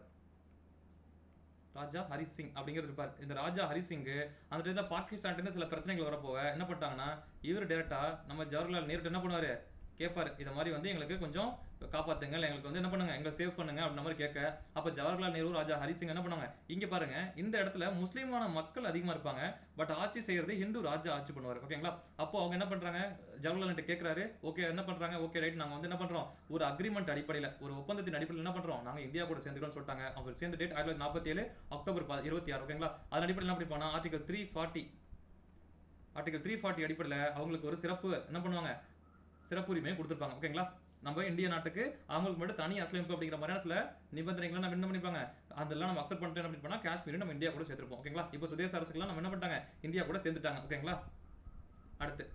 ராஜா ஹரி சிங் அப்படிங்கிறது இருப்பார். இந்த ராஜா ஹரி சிங் அந்த டைம்ல பாகிஸ்தான் சில பிரச்சனைகள் வரப்போக என்ன பண்ணிட்டாங்கன்னா இவர் டைரக்டா நம்ம ஜவஹர்லால் நேரு என்ன பண்ணுவாரு, கேட்பாரு இதை மாதிரி வந்து எங்களுக்கு கொஞ்சம் காப்பாத்துங்க, எங்களுக்கு வந்து என்ன பண்ணுங்க, எங்களை சேவ் பண்ணுங்க அப்படின்ற மாதிரி கேட்க, அப்ப ஜவஹர்லால் நேரு, ராஜா ஹரி சிங் என்ன பண்ணுவாங்க, இங்க பாருங்க இந்த இடத்துல முஸ்லீமான மக்கள் அதிகமா இருப்பாங்க, பட் ஆட்சி செய்யறது ஹிந்து ராஜா ஆட்சி பண்ணுவாரு. ஓகேங்களா? அப்போ அவங்க என்ன பண்றாங்க, ஜவஹர்லால் கேட்கிறாரு, ஓகே என்ன பண்றாங்க, ஓகே ரைட் நாங்க வந்து என்ன பண்றோம், ஒரு அக்ரிமெண்ட் அடிப்படையில், ஒரு ஒப்பந்தத்தின் அடிப்படையில் என்ன பண்றோம், நாங்க இந்தியா கூட சேர்ந்துக்கிறோம்னு சொல்லிட்டாங்க. அவர் சேர்ந்த டேட் 1947 அக்டோபர் 26. ஓகேங்களா? அதன் அடிப்படையில் என்ன பண்ணிப்பானா ஆர்டிகல் 340 அடிப்படையில் அவங்களுக்கு ஒரு சிறப்பு என்ன பண்ணுவாங்க, சிறப்புரிமையை கொடுத்துருப்பாங்க. ஓகேங்களா? நம்ம இந்திய நாட்டுக்கு அவங்களுக்கு மட்டும் தனி அரசியலமைப்பு அப்படிங்கிற மாதிரியான சில நிபந்தனைகளை நம்ம என்ன பண்ணிப்பாங்க, அதெல்லாம் நம்ம அக்செப்ட் பண்ணிட்டு என்ன பண்ணிப்போம்னா காஷ்மீர் நம்ம இந்தியா கூட சேர்த்துருப்போம். ஓகேங்களா? இப்போ சுதேச அரசுக்கெல்லாம் நம்ம என்ன பண்ணிட்டாங்க, இந்தியா கூட சேர்ந்துட்டாங்க. ஓகேங்களா? அடுத்து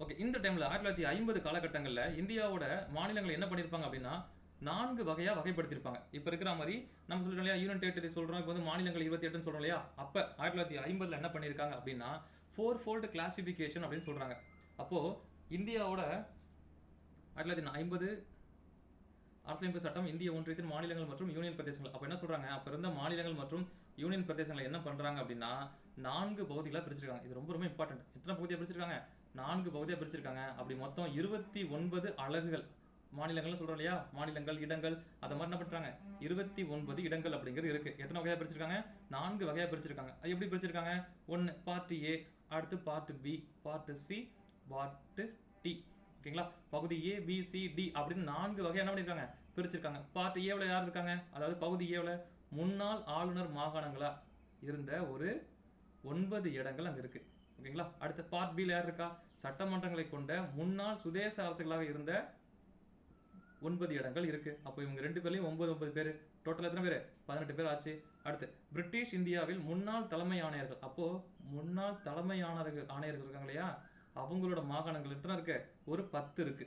ஓகே இந்த டைம்ல 1950 காலகட்டங்களில் இந்தியாவோட மாநிலங்கள் என்ன பண்ணியிருப்பாங்க அப்படின்னா 4 வகையா வகைப்படுத்திருப்பாங்க. இப்போ இருக்கிற மாதிரி நம்ம சொல்றோம் இல்லையா, யூனியன் டெரிட்டரி சொல்றோம், இப்போ வந்து மாநிலங்கள் 28ன்னு சொல்றோம் இல்லையா, அப்போ 1950 என்ன பண்ணியிருக்காங்க அப்படின்னா 4-fold கிளாசிபிகேஷன் அப்படின்னு சொல்றாங்க. அப்போ இந்தியாவோட 1950 அரசியலமைப்பு சட்டம் இந்திய ஒன்றியத்தின் மாநிலங்கள் மற்றும் யூனியன் பிரதேசங்கள். அப்போ என்ன சொல்றாங்க, அப்போ இருந்த மாநிலங்கள் மற்றும் யூனியன் பிரதேசங்களை என்ன பண்றாங்க அப்படின்னா 4 பகுதிகளாக பிரிச்சிருக்காங்க. இது ரொம்ப ரொம்ப இம்பார்ட்டன்ட். எத்தனை பகுதியாக பிரிச்சிருக்காங்க, 4 பகுதியாக பிரிச்சிருக்காங்க. அப்படி மொத்தம் 29 அலகுகள் மாநிலங்கள் சொல்றோம் இல்லையா, மாநிலங்கள் இடங்கள் அதை மாதிரி என்ன பண்றாங்க 29 இடங்கள் அப்படிங்கிறது இருக்கு. எத்தனை வகையாக பிரிச்சிருக்காங்க, 4 வகையாக பிரிச்சிருக்காங்க. அது எப்படி பிரிச்சிருக்காங்க, ஒன்று பார்ட் ஏ, அடுத்து part B, part C, part D. ஓகேங்களா? பகுதி ஏ பி சி டி அப்படின்னு 4 வகையா என்ன பண்ணிருக்காங்க, பிரிச்சிருக்காங்க. பார்ட் ஏவில் யார் இருக்காங்க, அதாவது பகுதி ஏவில் முன்னாள் ஆளுநர் மாகாணங்களா இருந்த ஒரு 9 இடங்கள் அங்க இருக்கு. ஓகேங்களா? அடுத்த பார்ட் பில யார் இருக்கா, சட்டமன்றங்களை கொண்ட முன்னாள் சுதேச அரசுகளாக இருந்த 9 இடங்கள் இருக்கு. அப்போ இவங்க 2 பேர்லயும் 9 பேர், டோட்டல் எத்தனை பேர், 18 பேர் ஆச்சு. அடுத்து பிரிட்டிஷ் இந்தியாவில் முன்னாள் தலைமை ஆணையர்கள். அப்போ முன்னாள் தலைமை ஆணையர்கள் இருக்காங்க இல்லையா, அவங்களோட மாகாணங்கள் எத்தனை இருக்கு, ஒரு 10 இருக்கு.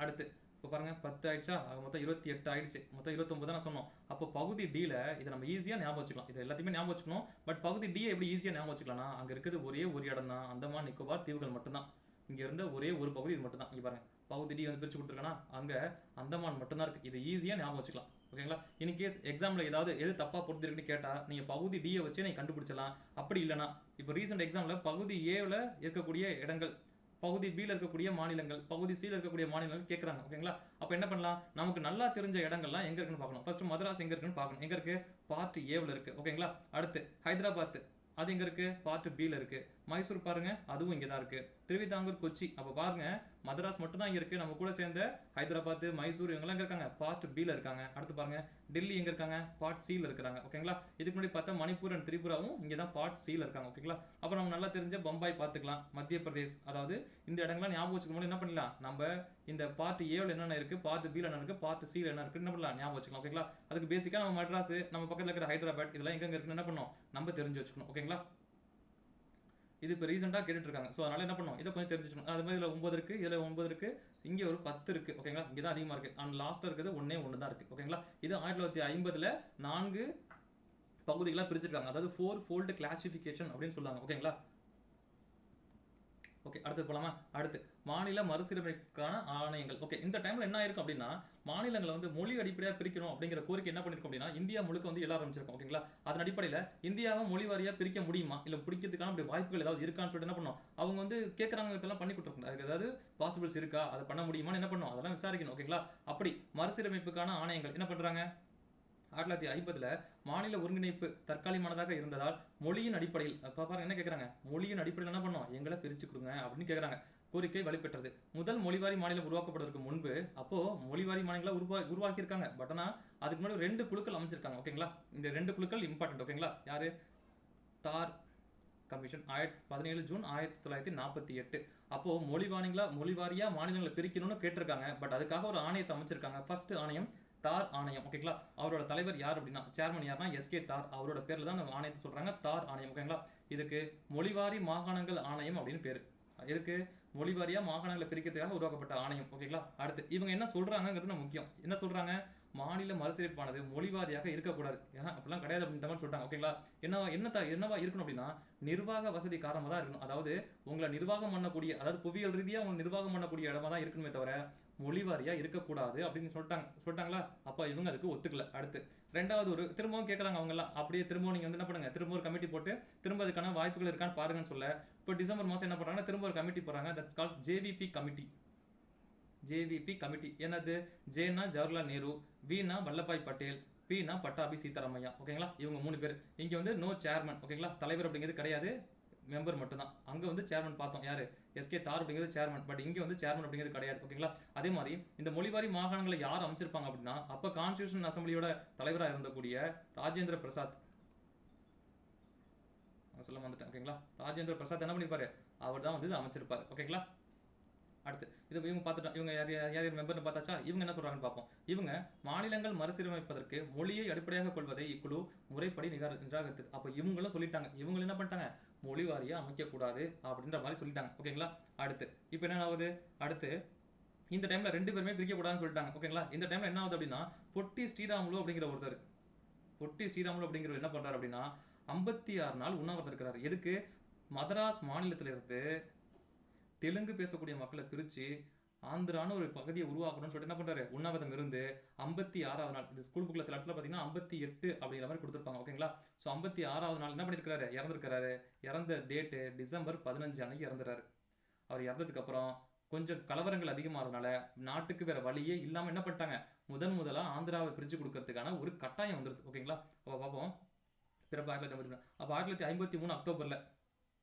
அடுத்து இப்போ பாருங்க 10 ஆயிடுச்சா, மொத்தம் 28 ஆயிடுச்சு, மொத்தம் 29 நான் சொன்னோம். அப்போ பகுதி டில இதை நம்ம ஈஸியாக ஞாபகம் வச்சுக்கலாம். இது எல்லாத்தையுமே ஞாபகம் வச்சுக்கணும். பட் பகுதி டி எப்படி ஈஸியாக ஞாபகம் வச்சுக்கலாம்னா, அங்கே இருக்கிறது ஒரே ஒரு இடம் தான், அந்தமான் நிக்கோபார் தீவுகள் மட்டும்தான். இங்க இருந்த ஒரே ஒரு பகுதி இது மட்டும் தான். இங்க பாருங்க பகுதி டி வந்து பிரிச்சு கொடுத்துருக்கேன்னா அங்க அந்தமான் மட்டும்தான் இருக்கு. இது ஈஸியா ஞாபகம் வச்சுக்கலாம். ஓகேங்களா? இன் கேஸ் எக்ஸாம்ல ஏதாவது எது தப்பா பொறுத்திருக்குன்னு கேட்டா நீங்க பகுதி டியை வச்சு நீங்க கண்டுபிடிச்சலாம். அப்படி இல்லைன்னா இப்போ ரீசெண்ட் எக்ஸாம்ல பகுதி ஏல இருக்கக்கூடிய இடங்கள், பகுதி பியில் இருக்கக்கூடிய மாநிலங்கள், பகுதி சியில் இருக்கக்கூடிய மாநிலங்கள் கேட்குறாங்க. ஓகேங்களா? அப்போ என்ன பண்ணலாம், நமக்கு நல்லா தெரிஞ்ச இடங்கள்லாம் எங்க இருக்குன்னு பார்க்கணும். ஃபர்ஸ்ட் மதராஸ் எங்க இருக்குன்னு பார்க்கணும். எங்க இருக்கு? பார்ட் ஏவில் இருக்கு. ஓகேங்களா? அடுத்து ஹைதராபாத் அது எங்க இருக்கு? பார்ட் பியில் இருக்கு. மைசூர் பாருங்க, அதுவும் இங்கே தான் இருக்கு. திருவிதாங்கூர், கொச்சி, அப்போ பாருங்க மதராஸ் மட்டும் தான் இங்க இருக்கு. நம்ம கூட சேர்ந்த ஹைதராபாத், மைசூர் இவங்கெல்லாம் எங்க இருக்காங்க? பார்ட் பியில் இருக்காங்க. அடுத்து பாருங்க டெல்லி எங்க இருக்காங்க? பார்ட் சியில் இருக்கிறாங்க. ஓகேங்களா? இதுக்கு முன்னாடி பார்த்தா மணிப்பூர் அண்ட் திரிபுராவும் இங்கே தான் பார்ட் சியில் இருக்காங்க. ஓகேங்களா? அப்போ நம்ம நல்லா தெரிஞ்ச பம்பாய் பார்த்துக்கலாம், மத்திய பிரதேஷ். அதாவது இந்த இடங்கள்லாம் ஞாபகம் வச்சுக்கணும். என்ன பண்ணலாம், நம்ம இந்த பார்ட் ஏவில் என்னென்ன இருக்கு, பார்ட் பியில் என்ன இருக்கு, பார்ட் சியில் என்ன இருக்கு, என்ன பண்ணலாம், ஞாபகம் வச்சுக்கலாம். ஓகேங்களா? அதுக்கு பேசிக்கா நம்ம மெட்ராஸ், நம்ம பக்கத்தில் இருக்கிற ஹைதராபாத், இதெல்லாம் எங்க இருக்குன்னு என்ன பண்ணணும், நம்ம தெரிஞ்சு வச்சுக்கணும். ஓகேங்களா? இது இப்போ ரீசெண்டாக கேட்டுட்டு இருக்காங்க. ஸோ அதனால என்ன பண்ணணும், இதை கொஞ்சம் தெரிஞ்சுக்கணும். அது மாதிரி இதில் 9 இருக்கு, இதில் 9 இருக்கு, இங்கே ஒரு 10 இருக்கு. ஓகேங்களா? இங்கே தான் அதிகமாக இருக்கு. அண்ட் லாஸ்ட்டாக இருக்கிறது ஒன்னே ஒன்று தான் இருக்கு. ஓகேங்களா? இது 1950 4 பகுதிகளாக பிரிச்சிருக்காங்க. அதாவது 4 ஃபோல்டு கிளாசிஃபிகேஷன் அப்படின்னு சொல்லுவாங்க. ஓகேங்களா? ஓகே, அடுத்து போலாமா? அடுத்து மாநில மறுசீரமைப்புக்கான ஆணையங்கள். ஓகே, இந்த டைம்ல என்ன ஆயிருக்கும் அப்படின்னா, மாநிலங்களை வந்து மொழி அடிப்படையாக பிரிக்கணும் அப்படிங்கிற கோரிக்கை என்ன பண்ணிருக்கோம் அப்படின்னா, இந்தியா முழுக்க வந்து எழ ஆரம்பிச்சிருக்கும். ஓகேங்களா? அதன் அடிப்படையில் இந்தியாவை மொழி வாரியாக பிரிக்க முடியுமா, இல்லை பிடிக்கிறதுக்கான அப்படி வாய்ப்புகள் ஏதாவது இருக்கான்னு சொல்லிட்டு என்ன பண்ணோம், அவங்க வந்து கேட்குறாங்க, இதெல்லாம் பண்ணி கொடுத்துருக்கோம். அதுக்கு ஏதாவது பாசிபிள்ஸ் இருக்கா, அதை பண்ண முடியுமான்னு என்ன பண்ணணும், அதெல்லாம் விசாரிக்கணும். ஓகேங்களா? அப்படி மறுசீரமைப்புக்கான ஆணையங்கள் என்ன பண்றாங்க, 1950 மாநில ஒருங்கிணைப்பு தற்காலிகமானதாக இருந்ததால் மொழியின் அடிப்படையில், அப்போ பாருங்க என்ன கேட்குறாங்க, மொழியின் அடிப்படையில் என்ன பண்ணோம், எங்களை பிரித்து கொடுங்க அப்படின்னு கேட்குறாங்க. கோரிக்கை வலுப்பெற்றது. முதல் மொழிவாரி மாநிலம் உருவாக்கப்படுவதற்கு முன்பு அப்போ மொழிவாரி மாநிலங்களை உருவாக்கியிருக்காங்க. பட் ஆனால் அதுக்கு முன்னாடி 2 குழுக்கள் அமைச்சிருக்காங்க. ஓகேங்களா? இந்த 2 குழுக்கள் இம்பார்ட்டன்ட். ஓகேங்களா? யாரு? தார் கமிஷன் 17 ஜூன் 1948. அப்போ மொழிவாரியா மாநிலங்களை பிரிக்கணும்னு கேட்டிருக்காங்க. பட் அதுக்காக ஒரு ஆணையத்தை அமைச்சிருக்காங்க. ஃபர்ஸ்ட் ஆணையம் தார் ஆணையம். ஓகேங்களா? அவரோட தலைவர் யார் அப்படின்னா, சேர்மன் யாருன்னா எஸ்கே தார். அவரோட பேர்ல தான் அந்த ஆணையத்தை சொல்றாங்க, தார் ஆணையம். ஓகேங்களா? இதுக்கு மொழிவாரி மாகாணங்கள் ஆணையம் அப்படின்னு பேரு. இதுக்கு மொழிவாரியா மாகாணங்களை பிரிக்கிறதுக்காக உருவாக்கப்பட்ட ஆணையம். ஓகேங்களா? அடுத்து இவங்க என்ன சொல்றாங்கிறது முக்கியம். என்ன சொல்றாங்க, மாநில மறுசீரமைப்பானது மொழிவாரியாக இருக்கக்கூடாது. ஏன்னா அப்படிலாம் கிடையாது அப்படின்ற மாதிரி சொல்லிட்டாங்க. ஓகேங்களா? என்னவா இருக்கணும் அப்படின்னா, நிர்வாக வசதி காரணமாக தான் இருக்கணும். அதாவது உங்களை நிர்வாகம் பண்ணக்கூடிய, அதாவது புவியியல் ரீதியாக உங்களை நிர்வாகம் பண்ணக்கூடிய இடமா தான் இருக்கணுமே தவிர மொழிவாரியா இருக்கக்கூடாது அப்படின்னு சொல்லிட்டாங்களா? அப்ப இவங்க அதுக்கு ஒத்துக்கல. அடுத்து ரெண்டாவது ஒரு திரும்பவும் கேட்குறாங்க அவங்க எல்லாம். அப்படியே திரும்பவும் நீங்க வந்து என்ன பண்ணுங்க, திரும்ப ஒரு கமிட்டி போட்டு திரும்ப அதுக்கான வாய்ப்புகள் இருக்கான்னு பாருங்கன்னு சொல்ல, இப்போ டிசம்பர் மாதம் என்ன பண்றாங்கன்னா, திரும்ப ஒரு கமிட்டி போறாங்க. That's called JVP committee. JVP committee என்னது? ஜேனா ஜவஹர்லால் நேரு, வினா வல்லபாய் பட்டேல், பினா பட்டாபி சீதாராமையா. ஓகேங்களா? இவங்க 3 பேர். இங்க வந்து நோ சேர்மன். ஓகேங்களா? தலைவர் அப்படிங்கிறது கிடையாது, மெம்பர் மட்டும் தான். அங்க வந்து சேர்மன் பார்த்தோம், யாரு? எஸ்கே தார் அப்படிங்கிறது சேர்மன். பட் இங்க வந்து சேர்மன் அப்படிங்கிறது கிடையாது. ஓகேங்களா? அதே மாதிரி இந்த மொழிவாரி மாகாணங்களை யார் அமைச்சிருப்பாங்க அப்படின்னா, அப்ப கான்ஸ்டியூஷன் அசம்பிளியோட தலைவராக இருந்தக்கூடிய ராஜேந்திர பிரசாத், சொல்ல வந்துட்டேன். ஓகேங்களா? ராஜேந்திர பிரசாத் என்ன பண்ணிருப்பாரு, அவர் தான் வந்து இதை அமைச்சிருப்பாரு. ஓகேங்களா? அடுத்து இது இவங்க பார்த்துட்டோம். இவங்க யார் யார் மெம்பர்னு பார்த்தாச்சா? இவங்க என்ன சொல்றாங்கன்னு பார்ப்போம். இவங்க மாநிலங்கள் மறுசீரமைப்பதற்கு மொழியை அடிப்படையாக கொள்வதை இக்குழு முறைப்படி நிராகரித்தது. அப்போ இவங்களும் சொல்லிட்டாங்க, இவங்க என்ன பண்ணிட்டாங்க, மொழி வாரியா அமைக்கக்கூடாது அப்படின்ற மாதிரி சொல்லிட்டாங்க. ஓகேங்களா? அடுத்து இப்போ என்ன ஆகுது, அடுத்து இந்த டைம்ல 2 பேருமே பிரிக்கக்கூடாதுன்னு சொல்லிட்டாங்க. ஓகேங்களா? இந்த டைம்ல என்ன ஆகுது அப்படின்னா, பொட்டி ஸ்ரீராமுலு அப்படிங்கிற ஒருத்தர், பொட்டி ஸ்ரீராமுலு அப்படிங்கிற என்ன பண்றாரு அப்படின்னா, 56 நாள் உண்ணாவிரதம் இருக்கிறாரு. எதுக்கு? மதராஸ் மாநிலத்திலிருந்து தெலுங்கு பேசக்கூடிய மக்களை பிரித்து ஆந்திரான்னு ஒரு பகுதியை உருவாக்கணும்னு சொல்லிட்டு என்ன பண்ணுறாரு, உண்ணாவிரதம் இருந்து 56வது நாள், இது ஸ்கூல் புக்கில் சில இடத்துல பார்த்தீங்கன்னா 58 அப்படிங்கிற மாதிரி கொடுத்துருப்பாங்க. ஓகேங்களா? ஸோ 56வது நாள் என்ன பண்ணியிருக்காரு, இறந்துருக்கிறாரு. இறந்த டேட்டு டிசம்பர் 15 அன்னைக்கு இறந்துறாரு. அவர் இறந்ததுக்கப்புறம் கொஞ்சம் கலவரங்கள் அதிகமாகிறதுனால நாட்டுக்கு வேற வழியே இல்லாமல் என்ன பண்ணிட்டாங்க, முதலாக ஆந்திராவை பிரித்து கொடுக்கறதுக்கான ஒரு கட்டாயம் வந்துருது. ஓகேங்களா? அப்போ பார்ப்போம். பிறப்பு 1953. அப்போ 1953 அக்டோபரில்,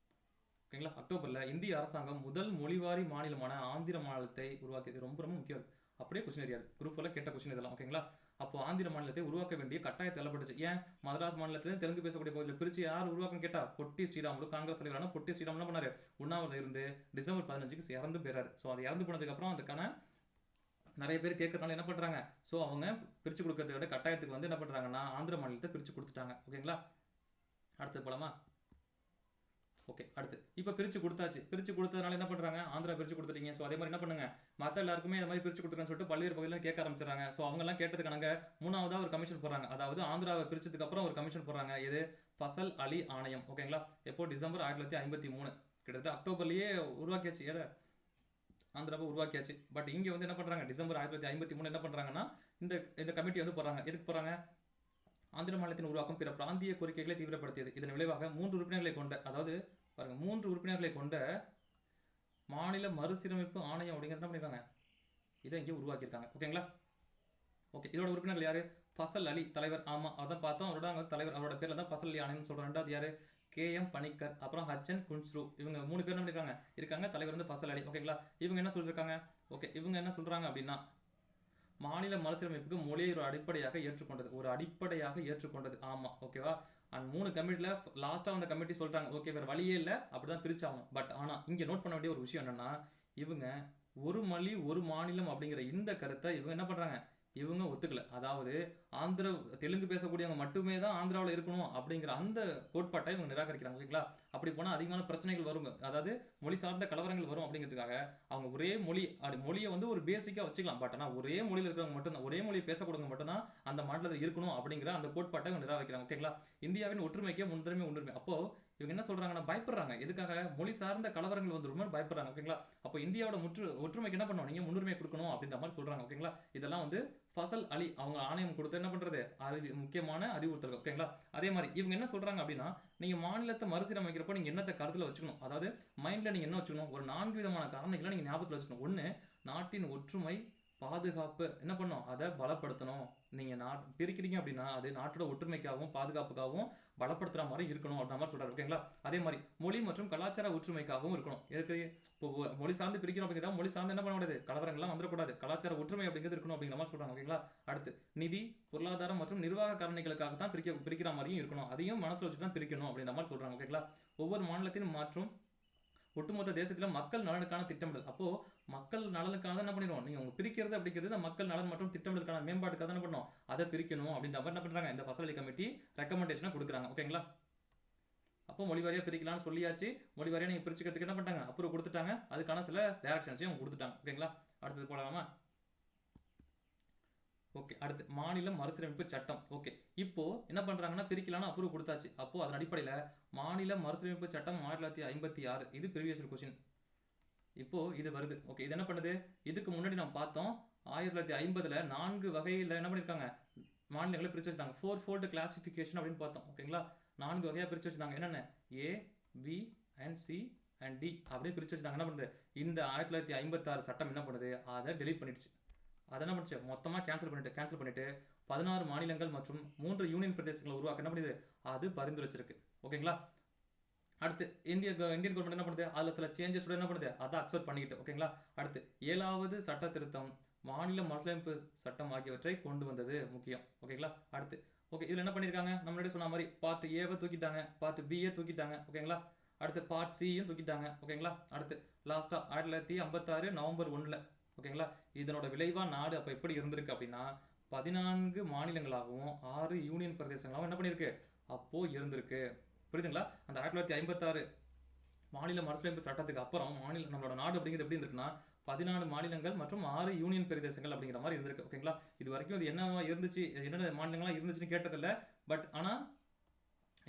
ஓகேங்களா, அக்டோபரில் இந்திய அரசாங்கம் முதல் மொழிவாரி மாநிலமான ஆந்திர மாநிலத்தை உருவாக்கியது. ரொம்ப ரொம்ப முக்கியம். அப்படியே கொஸ்டின் ஏரியாது, குரூப் எல்லாம் கேட்ட கொஸ்டின் இதெல்லாம். ஓகேங்களா? அப்போ ஆந்திர மாநிலத்தை உருவாக்க வேண்டிய கட்டாயத்தை தள்ளப்பட்டுச்சு. ஏன்? மதராஸ் மாநிலத்திலேருந்து தெலுங்கு பேசக்கூடிய பகுதியில் பிரித்து யார் உருவாக்கம் கேட்டா, பொட்டி ஸ்ரீராமுலு, காங்கிரஸ் தலைவரான பொட்டி ஸ்ரீராமுலு என்ன பண்ணாரு, உண்ணாவிரதம் இருந்து டிசம்பர் 15க்கு இறந்து போயிறாரு. ஸோ அது இறந்து போனதுக்கப்புறம் அதுக்கான நிறைய பேர் கேட்கறதுனால என்ன பண்ணுறாங்க, ஸோ அவங்க பிரித்து கொடுக்கறத விட கட்டாயத்துக்கு வந்து என்ன பண்ணுறாங்கன்னா ஆந்திர மாநிலத்தை பிரித்து கொடுத்துட்டாங்க. ஓகேங்களா? அடுத்து போலாமா? ஓகே, அடுத்து இப்போ பிரிச்சு கொடுத்தாச்சு. பிரிச்சு கொடுத்ததுனால என்ன பண்றாங்க, ஆந்திரா பிரிச்சு கொடுத்துட்டீங்க. ஸோ அதே மாதிரி என்ன பண்ணுங்க, மற்ற எல்லாருக்குமே இந்த மாதிரி பிரிச்சு கொடுத்துருக்கேன்னு சொல்லிட்டு பல்வேறு பகுதியில் கேட்க ஆரம்பிச்சிடறாங்க. ஸோ அவங்க எல்லாம் கேட்டதுக்கான மூணாவதா ஒரு கமிஷன் போடுறாங்க. அதாவது ஆந்திராவை பிரிச்சதுக்கு அப்புறம் ஒரு கமிஷன் போடுறாங்க. இது ஃபசல் அலி ஆணையம். ஓகேங்களா, எப்போ டிசம்பர் 1953, கிட்டத்தட்ட அக்டோபர்லயே உருவாக்கியாச்சு. எதை, ஆந்திராவை உருவாக்கியாச்சு. பட் இங்க வந்து என்ன பண்றாங்க, டிசம்பர் 1953 என்ன பண்றாங்கன்னா இந்த இந்த கமிட்டி வந்து போறாங்க. எதுக்கு போறாங்க, ஆந்திர மாநிலத்தின் உருவாக்கம் பிற பிராந்திய கோரிக்கைகளை தீவிரப்படுத்தியது. இதன் விளைவாக 3 உறுப்பினர்களை கொண்ட, அதாவது பாருங்க 3 உறுப்பினர்களை கொண்ட மாநில மறுசீரமைப்பு ஆணையம் அப்படிங்கிறது என்ன பண்ணிருக்காங்க, இதை இங்கே உருவாக்கியிருக்காங்க. ஓகேங்களா, ஓகே. இதோட உறுப்பினர்கள் யாரு, ஃபசல் அலி தலைவர். ஆமா, அதான் பார்த்தோம். அவரோட தலைவர், அவரோட பேர்ல தான் ஃபசல் அலி ஆணையம் சொல்றோம். ரெண்டாவது யாரு, KM பணிக்கர், அப்புறம் ஹச்சன் குன்ஸ்ரு. இவங்க 3 பேர் என்ன இருக்காங்க. தலைவர் வந்து ஃபசல் அலி. ஓகேங்களா, இவங்க என்ன சொல்லிருக்காங்க, ஓகே, இவங்க என்ன சொல்றாங்க அப்படின்னா, மாநில மறுசீரமைப்புக்கு மொழியை ஒரு அடிப்படையாக ஏற்றுக்கொண்டது. ஆமா, ஓகேவா. அண்ட் 3 கமிட்டியில் லாஸ்ட்டாக வந்த கமிட்டி சொல்றாங்க, ஓகே வேறு வழியே இல்லை, அப்படிதான் பிரிச்சாகணும். பட் ஆனால் இங்கே நோட் பண்ண வேண்டிய ஒரு விஷயம் என்னன்னா, இவங்க ஒரு மொழி ஒரு மாநிலம் அப்படிங்கிற இந்த கருத்தை இவங்க என்ன பண்றாங்க, இவங்க ஒத்துக்கல. அதாவது தெலுங்கு பேசக்கூடியவங்க மட்டுமே தான் ஆந்திராவில் இருக்கணும் அப்படிங்கிற அந்த கோட்பாட்டை இவங்க நிராகரிக்கிறாங்க. ஓகேங்களா, அப்படி போனால் அதிகமான பிரச்சனைகள் வரும், அதாவது மொழி சார்ந்த கலவரங்கள் வரும். அப்படிங்கிறதுக்காக அவங்க ஒரே மொழியை வந்து ஒரு பேசிக்காக வச்சுக்கலாம். பட் ஆனால் ஒரே மொழியில் இருக்கிறவங்க மட்டும்தான், ஒரே மொழியை பேசக்கூடியவங்க மட்டும்தான் அந்த மாநிலத்தில் இருக்கணும் அப்படிங்கிற அந்த கோட்பாட்டை இவங்க நிராகரிக்கிறாங்க. ஓகேங்களா, இந்தியாவின் ஒற்றுமைக்கே முன்னுரிமை. அப்போ இவங்க என்ன சொல்றாங்கன்னா, பயப்படுறாங்க. எதுக்காக, மொழி சார்ந்த கலவரங்கள் வந்துருமே பயப்படுறாங்க. ஓகேங்களா, அப்போ இந்தியாவோட ஒற்றுமைக்கு என்ன பண்ணுவோம், நீங்க முன்னுரிமை கொடுக்கணும் அப்படின்ற மாதிரி சொல்றாங்க. ஓகேங்களா, இதெல்லாம் வந்து ஃபசல் அலி அவங்க ஆணையம் கொடுத்து என்ன பண்றது, முக்கியமான அறிவுறுத்தல். ஓகேங்களா, அதே மாதிரி இவங்க என்ன சொல்றாங்க அப்படின்னா, நீங்க மாநிலத்தை மறுசீரமைக்கிறப்போ நீங்க என்னத்தை கருத்துல வச்சுக்கணும், அதாவது மைண்ட்ல நீங்க என்ன வச்சுக்கணும், ஒரு 4 விதமான காரணிகளை நீங்க ஞாபகத்தில் வச்சுக்கணும். ஒண்ணு, நாட்டின் ஒற்றுமை பாதுகாப்பு என்ன பண்ணும், அதை பலப்படுத்தணும். நீங்க பிரிக்கிறீங்க அப்படின்னா அது நாட்டோட ஒற்றுமைக்காகவும் பாதுகாப்புக்காகவும் பலப்படுத்துற மாதிரி இருக்கணும் அப்படின்ற மாதிரி சொல்றாரு. ஓகேங்களா, அதே மாதிரி மொழி மற்றும் கலாச்சார ஒற்றுமைக்காகவும் இருக்கணும். இப்போ மொழி சார்ந்து பிரிக்கணும் அப்படிங்கிறதா, மொழி சார்ந்து என்ன பண்ண கூடாது, கலவரங்கள்லாம் வந்துடக்கூடாது, கலாச்சார ஒற்றுமை அப்படிங்கிறது இருக்கணும் அப்படிங்கிற மாதிரி சொல்றாங்க. ஓகேங்களா, அடுத்து நிதி பொருளாதாரம் மற்றும் நிர்வாக காரணிகளுக்காக தான் பிரிக்கிற மாதிரியும் இருக்கணும், அதையும் மனசுல வச்சு தான் பிரிக்கணும் அப்படின்ற மாதிரி சொல்றாங்க. ஓகேங்களா, ஒவ்வொரு மாநிலத்தின் மற்றும் ஒட்டுமொத்த தேசத்துல மக்கள் நலனுக்கான திட்டமிடல். அப்போ மக்கள் நலனுக்காக என்ன பண்ணிடுவோம், நீங்க உங்க பிரிக்கிறது அப்படிங்கிறது மக்கள் நலன் மற்றும் திட்டமிடலுக்கான மேம்பாட்டுக்காக என்ன பண்ணணும், அதை பிரிக்கணும் அப்படின்ற மாதிரி என்ன பண்றாங்க, இந்த ஃபசல் அலி கமிட்டி ரெக்கமெண்டேஷனை கொடுக்குறாங்க. ஓகேங்களா, அப்போ மொழிவாரியா பிரிக்கலாம்னு சொல்லியாச்சு. மொழிவாரியா நீங்க பிரிச்சுக்கிறதுக்கு என்ன பண்ணிட்டாங்க, அப்ரூவ் கொடுத்துட்டாங்க. அதுக்கான சில டைரக்ஷன்ஸையும் அவங்க கொடுத்துட்டாங்க. ஓகேங்களா, அடுத்தது போடலாமா. ஓகே, அடுத்து மாநில மறுசீரமைப்பு சட்டம். ஓகே, இப்போ என்ன பண்றாங்கன்னா, பிரிக்கலாம்னு அப்ரூவ் கொடுத்தாச்சு. அப்போ அதன் அடிப்படையில் மாநில மறுசீரமைப்பு சட்டம் 1956, இது ப்ரீவியஸ் கொஸ்டின். இப்போ இது வருது. ஓகே, இது என்ன பண்ணுது, இதுக்கு முன்னாடி நம்ம பார்த்தோம் 1950 4 வகையில் என்ன பண்ணியிருக்காங்க, மாநிலங்களை பிரிச்சு வச்சுட்டாங்க. 4-fold கிளாசிஃபிகேஷன் அப்படின்னு பார்த்தோம். ஓகேங்களா, 4 வகையாக பிரிச்சு வச்சுட்டாங்க. என்னென்ன, A, B and C and D அப்படின்னு பிரிச்சு வச்சுட்டாங்க. என்ன பண்ணுது, இந்த 1956 சட்டம் என்ன பண்ணுது, அதை டெலீட் பண்ணிடுச்சு. அதை என்ன பண்ணுச்சு, மொத்தமாக கேன்சல் பண்ணிட்டு 16 மாநிலங்கள் மற்றும் 3 யூனியன் பிரதேசங்களை உருவாக்க என்ன பண்ணுது, அது பரிந்துரைச்சிருக்கு. ஓகேங்களா, அடுத்து இந்தியன் கவர்மெண்ட் என்ன பண்ணுது, அதில் சில சேஞ்சஸ் என்ன பண்ணுது, அதை அக்செப்ட் பண்ணிக்கிட்டு. ஓகேங்களா, அடுத்து 7வது சட்ட திருத்தம் மாநில மறுசீரமைப்பு சட்டம் ஆகியவற்றை கொண்டு வந்தது முக்கியம். ஓகேங்களா, அடுத்து ஓகே, இதில் என்ன பண்ணியிருக்காங்க, நம்ம முன்னாடி சொன்ன மாதிரி பார்ட் ஏவை தூக்கிட்டாங்க, பார்ட் பியை தூக்கிட்டாங்க. ஓகேங்களா, அடுத்து பார்ட் சியும் தூக்கிட்டாங்க. ஓகேங்களா, அடுத்து லாஸ்ட்டாக 1956 நவம்பர் 1. ஓகேங்களா, இதனோட விளைவா நாடு அப்போ எப்படி இருந்திருக்கு அப்படின்னா, 14 மாநிலங்களாகவும் 6 யூனியன் பிரதேசங்களாகவும் என்ன பண்ணியிருக்கு, அப்போ இருந்திருக்கு. புரியுதுங்களா, அந்த 1956 மாநில மறுசீரமைப்பு சட்டத்துக்கு அப்புறம் நம்மளோட நாடு அப்படிங்கிறது எப்படி இருந்திருக்குன்னா, 14 மாநிலங்கள் மற்றும் 6 யூனியன் பிரதேசங்கள் அப்படிங்கிற மாதிரி இருந்திருக்கு. ஓகேங்களா, இது வரைக்கும் இது என்ன இருந்துச்சு, என்னென்ன மாநிலங்கள்லாம் இருந்துச்சுன்னு கேட்டதில்லை. பட் ஆனால்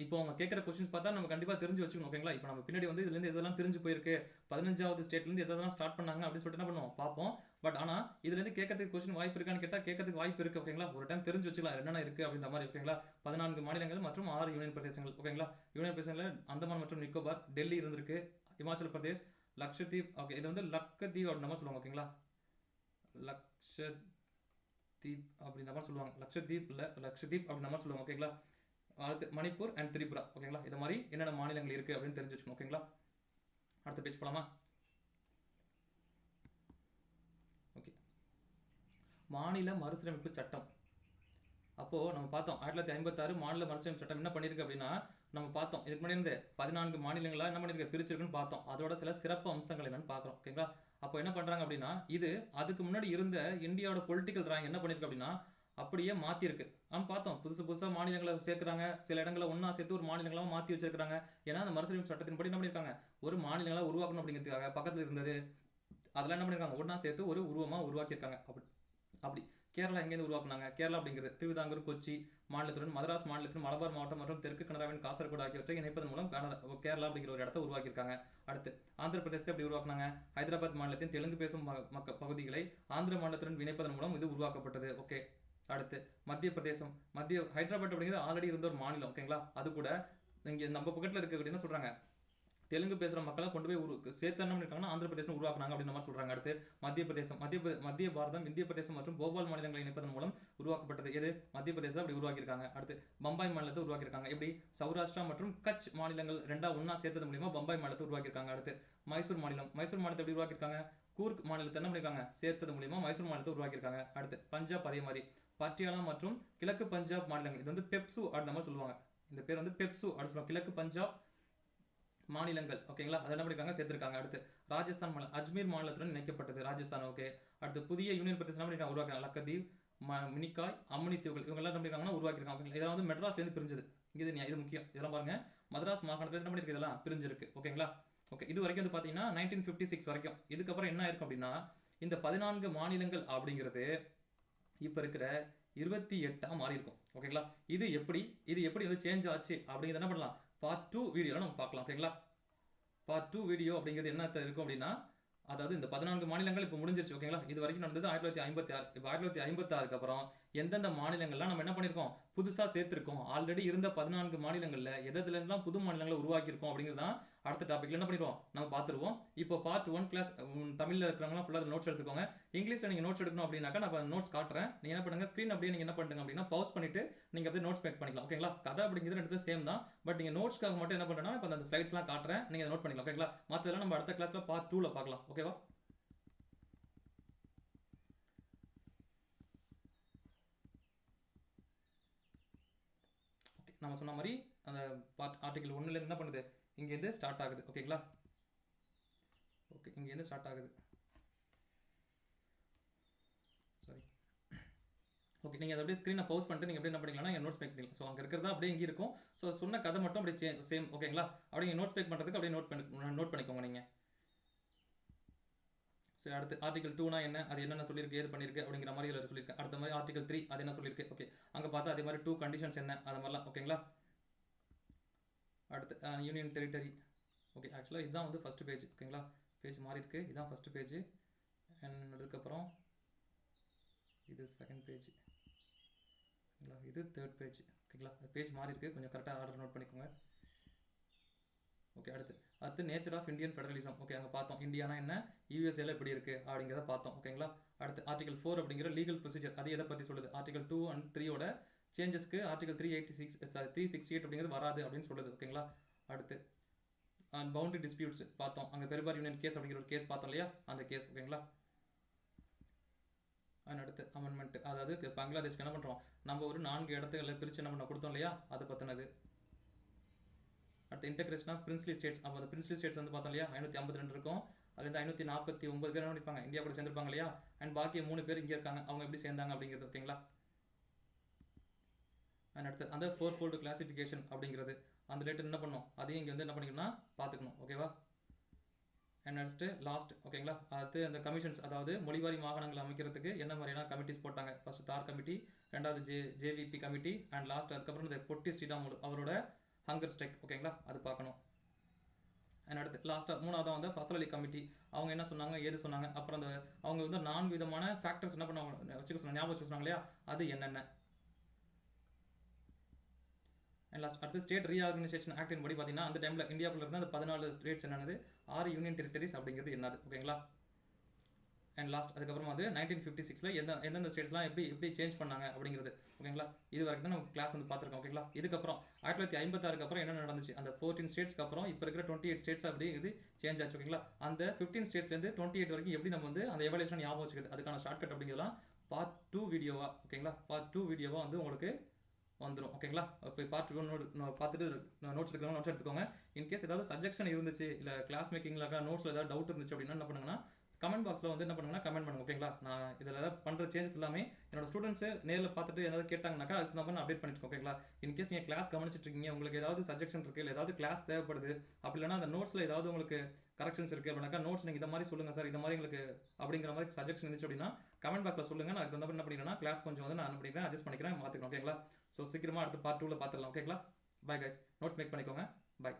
இப்போ அவங்க கேட்குற கொஸ்டின்ஸ் பார்த்தா நம்ம கண்டிப்பாக தெரிஞ்சு வச்சுக்கணும். ஓகேங்களா, இப்போ நம்ம பின்னாடி வந்து இதுலேருந்து இதெல்லாம் பிரிஞ்சு போயிருக்கு, 15வது ஸ்டேட்லேருந்து எதெல்லாம் ஸ்டார்ட் பண்ணாங்க அப்படின்னு சொல்லிட்டு என்ன பண்ணுவோம் பார்ப்போம். பட் ஆனால் இதுலேருந்து கேட்கறதுக்கு கொஸ்டின் வாய்ப்பு இருக்கான்னு கேட்டால் கேட்கறதுக்கு வாய்ப்பு இருக்குது. ஓகேங்களா, ஒரு டைம் தெரிஞ்சு வச்சுக்கலாம் என்னென்ன இருக்குது அப்படின்ற மாதிரி. ஓகேங்களா, 14 மாநிலங்கள் மற்றும் 6 யூனியன் பிரதேசங்கள். ஓகேங்களா, யூனியன் பிரதேசங்கள் அந்தமான் மற்றும் நிக்கோபார், டெல்லி இருந்திருக்கு, இமாச்சல் பிரதேஷ், லக்ஷதீப். ஓகே, இது வந்து லக்கதீப் அப்படின்ற மாதிரி சொல்லுவாங்க. ஓகேங்களா, லக்ஷதீப் அப்படின்ற மாதிரி சொல்லுவாங்க. லக்ஷதீப் இல்லை, லக்ஷதீப் அப்படின்ற மாதிரி சொல்லுவாங்க. ஓகேங்களா, அடுத்து மணிப்பூர் அண்ட் திரிபுரா. ஓகேங்களா, இது மாதிரி என்னென்ன மாநிலங்கள் இருக்குது அப்படின்னு தெரிஞ்சு வச்சுக்கணும். ஓகேங்களா, அடுத்த பேஜ் போலாமா. ஓகே, மாநில மறுசீரமைப்பு சட்டம். அப்போது நம்ம பார்த்தோம் 1956 மாநில மறுசீரமைப்பு சட்டம் என்ன பண்ணியிருக்கு அப்படின்னா, நம்ம பார்த்தோம் இதுக்கு முன்னாடி இருந்து 14 மாநிலங்களாக என்ன பண்ணியிருக்கு, பிரிச்சிருக்குன்னு பார்த்தோம். அதோட சில சிறப்பு அம்சங்கள் என்னன்னு பார்க்குறோம். ஓகேங்களா, அப்போ என்ன பண்ணுறாங்க அப்படின்னா, இது அதுக்கு முன்னாடி இருந்த இந்தியாவோட பொலிட்டிக்கல் டிராயிங் என்ன பண்ணியிருக்கு அப்படின்னா, அப்படியே மாற்றிருக்கு. பார்த்தோம் புதுசு புதுசாக மாநிலங்களை சேர்க்குறாங்க, சில இடங்களை ஒன்றா சேர்த்து ஒரு மாநிலங்களாக மாற்றி வச்சிருக்காங்க. ஏன்னா அந்த மறுசீரமைப்பு சட்டத்தின்படி என்ன பண்ணியிருக்காங்க, ஒரு மாநிலங்களாக உருவாக்கணும் அப்படிங்கிறதுக்காக பக்கத்தில் இருந்தது அதெல்லாம் என்ன பண்ணியிருக்காங்க, ஒன்றா சேர்த்து ஒரு உருவமாக உருவாக்கியிருக்காங்க. அப்படி அப்படி கேரளா எங்கேருந்து உருவாக்குனாங்க, கேரளா அப்படிங்கிறது திருவிதாங்கூர், கொச்சி மாநிலத்துடன் மதராஸ் மாநிலத்தின் மலபார் மாவட்டம் மற்றும் தெற்கு கனடாவின் காசர்கோடு ஆகியவற்றை இணைப்பதன் மூலம் கேரளா அப்படிங்கிற ஒரு இடத்த உருவாக்கியிருக்காங்க. அடுத்து ஆந்திர பிரதேசத்தை எப்படி உருவாக்குனாங்க, ஹைதராபாத் மாநிலத்தின் தெலுங்கு பேசும் பகுதிகளை ஆந்திர மாநிலத்துடன் இணைப்பதன் மூலம் இது உருவாக்கப்பட்டது. ஓகே. அடுத்து மத்திய பிரதேசம், ஹைதராபாத் அப்படிங்கிறது ஆல்ரெடி இருந்த ஒரு மாநிலம். ஓகேங்களா, அது கூட இங்கே நம்ம பக்கத்தில் இருக்க என்ன சொல்கிறாங்க, தெலுங்கு பேசுகிற மக்களை கொண்டு போய் சேர்த்து என்ன பண்ணிருக்காங்கன்னா ஆந்திர பிரதேசம் உருவாக்குனாங்க அப்படின்ற மாதிரி சொல்கிறாங்க. அடுத்து மத்திய பிரதேசம், மத்திய பாரதம், இந்திய பிரதேசம் மற்றும் போபால் மாநிலங்களை இணைப்பதன் மூலம் உருவாக்கப்பட்டது. எது, மத்திய பிரதேசத்தை அப்படி உருவாக்கியிருக்காங்க. அடுத்து பம்பாய் மாநிலத்தை உருவாக்கியிருக்காங்க. எப்படி, சௌராஷ்டிரா மற்றும் கட்ச் மாநிலங்கள் ரெண்டா ஒன்றா சேர்த்தது மூலியமா பம்பாய் மாநிலத்தை உருவாக்கியிருக்காங்க. அடுத்து மைசூர் மாநிலம், மைசூர் மாநிலத்தை எப்படி உருவாக்கியிருக்காங்க, கூர்க் மாநிலத்தை என்ன பண்ணிருக்காங்க, சேர்த்தது மூலியமா மைசூர் மாநிலத்தை உருவாக்கியிருக்காங்க. அடுத்து பஞ்சாப், அதே மாதிரி பட்டியாலா மற்றும் கிழக்கு பஞ்சாப் மாநிலங்கள், இது வந்து பெப்சு அப்படின்ற மாதிரி சொல்லுவாங்க. இந்த பேர் வந்து பெப்சு அப்படின்னு சொல்லுவாங்க, கிழக்கு பஞ்சாப் மாநிலங்கள். ஓகேங்களா, அதை என்ன பண்ணிருக்காங்க, சேர்த்திருக்காங்க. அடுத்து ராஜஸ்தான் மாநிலம் அஜ்மீர் மாநிலத்துடன் இணைக்கப்பட்டது ராஜஸ்தான். ஓகே. அடுத்து புதிய யூனியன் பிரதேசம் பண்ணிருக்காங்க, உருவாக்குறாங்க. லக்கத்தீவ், மினிக்காய், அம்மனி தீவுகள், இவங்கெல்லாம் என்ன பண்ணிருக்காங்கன்னா உருவாக்கியிருக்காங்க. இதெல்லாம் வந்து மெட்ராஸ்லேருந்து பிரிஞ்சது. இது முக்கியம், இதெல்லாம் பாருங்க, மதராஸ் மாகாணத்தில் என்ன பண்ணிருக்கு, இதெல்லாம் பிரிஞ்சிருக்கு. ஓகேங்களா. ஓகே, இது வரைக்கும் வந்து பார்த்தீங்கன்னா 1956 வரைக்கும். இதுக்கப்புறம் என்ன இருக்கும் அப்படின்னா, இந்த 14 மாநிலங்கள் அப்படிங்கிறது இப்போ இருக்கிற 28 மாறி இருக்கும். ஓகேங்களா, இது எப்படி வந்து சேஞ்ச் ஆச்சு அப்படிங்கிறத என்ன பண்ணலாம், பார்ட் 2 வீடியோவில் நம்ம பார்க்கலாம். ஓகேங்களா, பார்ட் 2 வீடியோ அப்படிங்கிறது என்ன இருக்கும் அப்படின்னா, அதாவது இந்த 14 மாநிலங்கள் இப்போ முடிஞ்சிருச்சு. ஓகேங்களா, இது வரைக்கும் நடந்தது 1956. இப்போ 1956க்கு அப்புறம் எந்தெந்த மாநிலங்கள்லாம் நம்ம என்ன பண்ணியிருக்கோம், புதுசாக சேர்த்துருக்கோம். ஆல்ரெடி இருந்த 14 மாநிலங்களில் எதுலேருந்துலாம் புது மாநிலங்களை உருவாக்கியிருக்கோம் அப்படிங்கிறது தான் அடுத்த டாப்பிக்கில் என்ன பண்ணிடுவோம், நம்ம பார்த்துருவோம். இப்போ பார்ட் 1 கிளாஸ் தமிழில் இருக்கிறவங்களாம் ஃபுல்லாக நோட்ஸ் எடுத்துக்கோங்க. இங்கிலீஷில் நீங்கள் நோட்ஸ் எடுக்கணும் அப்படின்னாக்கா நான் நோட்ஸ் காட்டுறேன். நீங்கள் என்ன பண்ணுங்கள், ஸ்க்ரீன் அப்படியே நீங்கள் என்ன பண்ணுங்க அப்படின்னா பவுஸ் பண்ணிட்டு நீங்கள் அப்படியே நோட்ஸ் மேக் பண்ணிக்கலாம். ஓகேங்களா, கதை அப்படிங்கிறது ரெண்டு சேம் தான். பட் நீங்கள் நோட்ஸ்க்காக மட்டும் என்ன பண்ணுறேன்னா இப்போ அந்த ஸ்லைட்ஸ்லாம் காட்டுறேன், நீங்கள் அதை நோட் பண்ணிக்கலாம். ஓகேங்களா, மற்றதெல்லாம் நம்ம அடுத்த கிளாஸில் பார்ட் 2ல் பார்க்கலாம். ஓகேவா. நம்ம சொன்ன மாதிரி அந்த ஆர்டிகல் 1லேருந்து என்ன பண்ணுது, இங்கேருந்து ஸ்டார்ட் ஆகுது. ஓகேங்களா. ஓகே, இங்கேருந்து ஸ்டார்ட் ஆகுது. சாரி. ஓகே, நீங்கள் அதை அப்படியே ஸ்க்ரீனை பவுஸ் பண்ணிட்டு நீங்கள் அப்படியே என்ன பண்ணிக்கலாம், நீங்கள் நோட்ஸ் மேக் பண்ணிக்கலாம். ஸோ அங்கே இருக்கிறதா அப்படியே இங்கே இருக்கும். ஸோ சொன்ன கதை மட்டும் அப்படியே சேம். ஓகேங்களா, அப்படியே நீங்கள் நோட்ஸ் மேக் பண்ணுறதுக்கு அப்படியே நோட் பண்ணிக்கோங்க நீங்கள். சரி, அடுத்து ஆர்டிகல் 2னா என்ன, அது என்னென்ன சொல்லியிருக்கு, ஏது பண்ணியிருக்கு அப்படிங்கிற மாதிரி இதில் சொல்லியிருக்கு. அடுத்த மாதிரி ஆர்டிகல் 3 அது என்ன சொல்லியிருக்கு. ஓகே, அங்கே பார்த்தா அதே மாதிரி 2 கண்டிஷன்ஸ் என்ன, அது மாதிரிலாம். ஓகேங்களா. அடுத்து யூனியன் டெரிட்டரி. ஓகே, ஆக்சுவலாக இதுதான் வந்து ஃபஸ்ட்டு பேஜ். ஓகேங்களா, பேஜ் மாறி இருக்கு, இதுதான் ஃபஸ்ட்டு பேஜ். அண்ட் அதுக்கப்புறம் இது செகண்ட் பேஜ். ஓகேங்களா, இது தேர்ட் பேஜ். ஓகேங்களா, பேஜ் மாறி இருக்கு, கொஞ்சம் கரெக்டாக ஆர்டர் நோட் பண்ணிக்கோங்க. ஓகே, அடுத்து nature of Indian federalism. Okay, அங்கே பார்த்தோம் இந்தியானா என்ன, யூஎஸ்ஏல எப்படி இருக்குது அப்படிங்கிறத பார்த்தோம். ஓகேங்களா. அடுத்து ஆர்டிகல் 4 அப்படிங்கிற லீகல் ப்ரொசீஜர், அது எதை பற்றி சொல்லுது, ஆர்டிகல் 2 and 3யோட சேஞ்சஸ்க்கு ஆர்டிகல் 368 அப்படிங்கிறது வராது அப்படின்னு சொல்லுது. ஓகேங்களா. அடுத்து பவுண்டரி டிஸ்பியூட்ஸ் பார்த்தோம், அங்கே பெருபார் யூனியன் கேஸ் அப்படிங்கிற ஒரு கேஸ் பார்த்தோம் இல்லையா, அந்த கேஸ். ஓகேங்களா. அண்ட் அடுத்து அமெண்ட்மெண்ட், அதாவது பங்களாதேஷ்க்கு என்ன பண்ணுறோம், நம்ம ஒரு 4 இடத்துல பிரித்து என்ன பண்ண கொடுத்தோம் இல்லையா, அது பற்றினது. அடுத்து இன்டெகிரேஷன் ஆஃப் பிரின்ஸ்லி ஸ்டேட்ஸ். அப்போ அந்த பிரின்ஸ்லி ஸ்டேட்ஸ் வந்து பார்த்தோம் இல்லையா, 552 இருக்கும். அதுலேருந்து 549 பேர் என்ன பண்ணிப்பாங்க, இந்தியா கூட சேர்ந்துருப்பாங்க இல்லையா. அண்ட் பாக்கி 3 பேர் இங்கே இருக்காங்க, அவங்க எப்படி சேர்ந்தாங்க அப்படிங்கிறது. ஓகேங்களா. அண்ட் அடுத்து அந்த 4-fold கிளாசிஃபிகேஷன் அப்படிங்கிறது அந்த ரிலேட்டட் என்ன பண்ணணும், அதையும் இங்கே வந்து என்ன பண்ணிக்கணும்னா பார்த்துக்கணும். ஓகேவா. And next last. ஓகேங்களா, அடுத்து அந்த கமிஷன்ஸ், அதாவது மொழிவாரி மாகாணங்கள் அமைக்கிறதுக்கு என்ன மாதிரியான கமிட்டிஸ் போட்டாங்க. ஃபர்ஸ்ட் தார் கமிட்டி, ரெண்டாவது ஜேவிபி கமிட்டி, அண்ட் லாஸ்ட் அதுக்கப்புறம் இந்த பொட்டி ஸ்ரீராமுலு அவரோட ஹங்கர் ஸ்ட்ரைக். ஓகேங்களா, அது பார்க்கணும். அண்ட் அடுத்து லாஸ்ட்டாக மூணாவது வந்து ஃபசல் அலி கமிட்டி, அவங்க என்ன சொன்னாங்க, ஏது சொன்னாங்க. அப்புறம் அந்த அவங்க வந்து 4 விதமான ஃபேக்டர்ஸ் என்ன பண்ண வச்சுக்க சொன்னாங்க, ஞாபகம் வச்சுக்க சொன்னாங்க இல்லையா, அது என்னென்ன. அண்ட் லாஸ்ட் அடுத்து ஸ்டேட் ரீஆர்கனைசேஷன் ஆக்டின் படி பார்த்தீங்கன்னா அந்த டைமில் இந்தியாவுக்குள்ள இருந்து அந்த 14 ஸ்டேட்ஸ் என்னது, 6 யூனியன் டெரிட்டரிஸ் அப்படிங்கிறது என்னது. ஓகேங்களா. அண்ட் லாஸ்ட் அதுக்கப்புறம் வந்து 1956ல் எந்தெந்த ஸ்டேட்ஸ்லாம் எப்படி சேஞ்ச் பண்ணாங்க அப்படிங்கிறது. ஓகேங்களா, இது வரைக்கும் தான் நம்ம கிளாஸ் வந்து பார்த்துருக்கோம். ஓகேங்களா. இதுக்கப்புறம் 1956க்கு அப்புறம் என்ன நடந்துச்சு, அந்த 14 ஸ்டேட்ஸ்க்கு அப்புறம் இப்போ இருக்கிற 28 ஸ்டேட்ஸ் அப்படி இது சேஞ்ச் ஆச்சு. ஓகேங்களா, அந்த 15 ஸ்டேட்ஸ்லேருந்து 28 வரைக்கும் எப்படி நம்ம வந்து அந்த எவல்யூஷன் ஞாபகம் வச்சுக்கிறது, அதுக்கான ஷார்ட்கட் அப்படிங்கிறதுலாம் பார்ட் 2 வீடியோவா. ஓகேங்களா, பார்ட் 2 வீடியோவா வந்து உங்களுக்கு வந்துடும். ஓகேங்களா, இப்போ பார்ட் 1 பார்த்துட்டு நோட்ஸ் எடுக்கிறவங்க நோட்ஸ் எடுத்துக்கோங்க. இன்கேஸ் ஏதாவது சஜெக்ஷன் இருந்துச்சு, இல்லை கிளாஸ் மேக்கிங்கில் நோட்ஸில் ஏதாவது டவுட் இருந்துச்சு அப்படின்னா என்ன பண்ணுங்கன்னா கமெண்ட் பாக்ஸில் வந்து என்ன பண்ணுங்கன்னா கமெண்ட் பண்ணுங்க. ஓகேங்களா? நான் இதில் பண்ணுற சேஞ்சஸ் எல்லாமே என்னோட ஸ்டூடெண்ட்ஸு நேரில் பார்த்துட்டு ஏதாவது கேட்டாங்கனாக்கா அதுக்கு நம்ம அப்டேட் பண்ணிட்டு ஓகேங்களா? இன்கேஸ் நீங்கள் கிளாஸ் கவனிச்சிட்டு இருக்கீங்க, உங்களுக்கு ஏதாவது சஜெக்ஷன் இருக்குது, இல்லை ஏதாவது கிளாஸ் தேவைப்படுது, அப்படி இல்லைனா அந்த நோட்ஸில் ஏதாவது உங்களுக்கு கரெக்ஷன்ஸ் இருக்குது அப்படின்னாக்கா நோட்ஸ் நீங்கள் இதை மாதிரி சொல்லுங்கள் சார், இந்த மாதிரி எங்களுக்கு அப்படிங்கிற மாதிரி சஜெக்ஷன் இருந்துச்சு அப்படின்னா கமெண்ட் பாக்ஸில் சொல்லுங்கள். நான் அதுக்கு வந்து என்ன பண்ணிக்கிறேன்னா கிளாஸ் கொஞ்சம் வந்து நான் என்ன பண்ணிக்கிறேன் அட்ஜஸ்ட் பண்ணிக்கிறேன், மாற்றிக்கிறேன். ஓகேங்களா? ஸோ சீக்கிரமாக அடுத்து பார்ட் 2ல பார்த்துடலாம். ஓகேங்களா? Bye guys. நோட்ஸ் மேக் பண்ணிக்கோங்க. பை.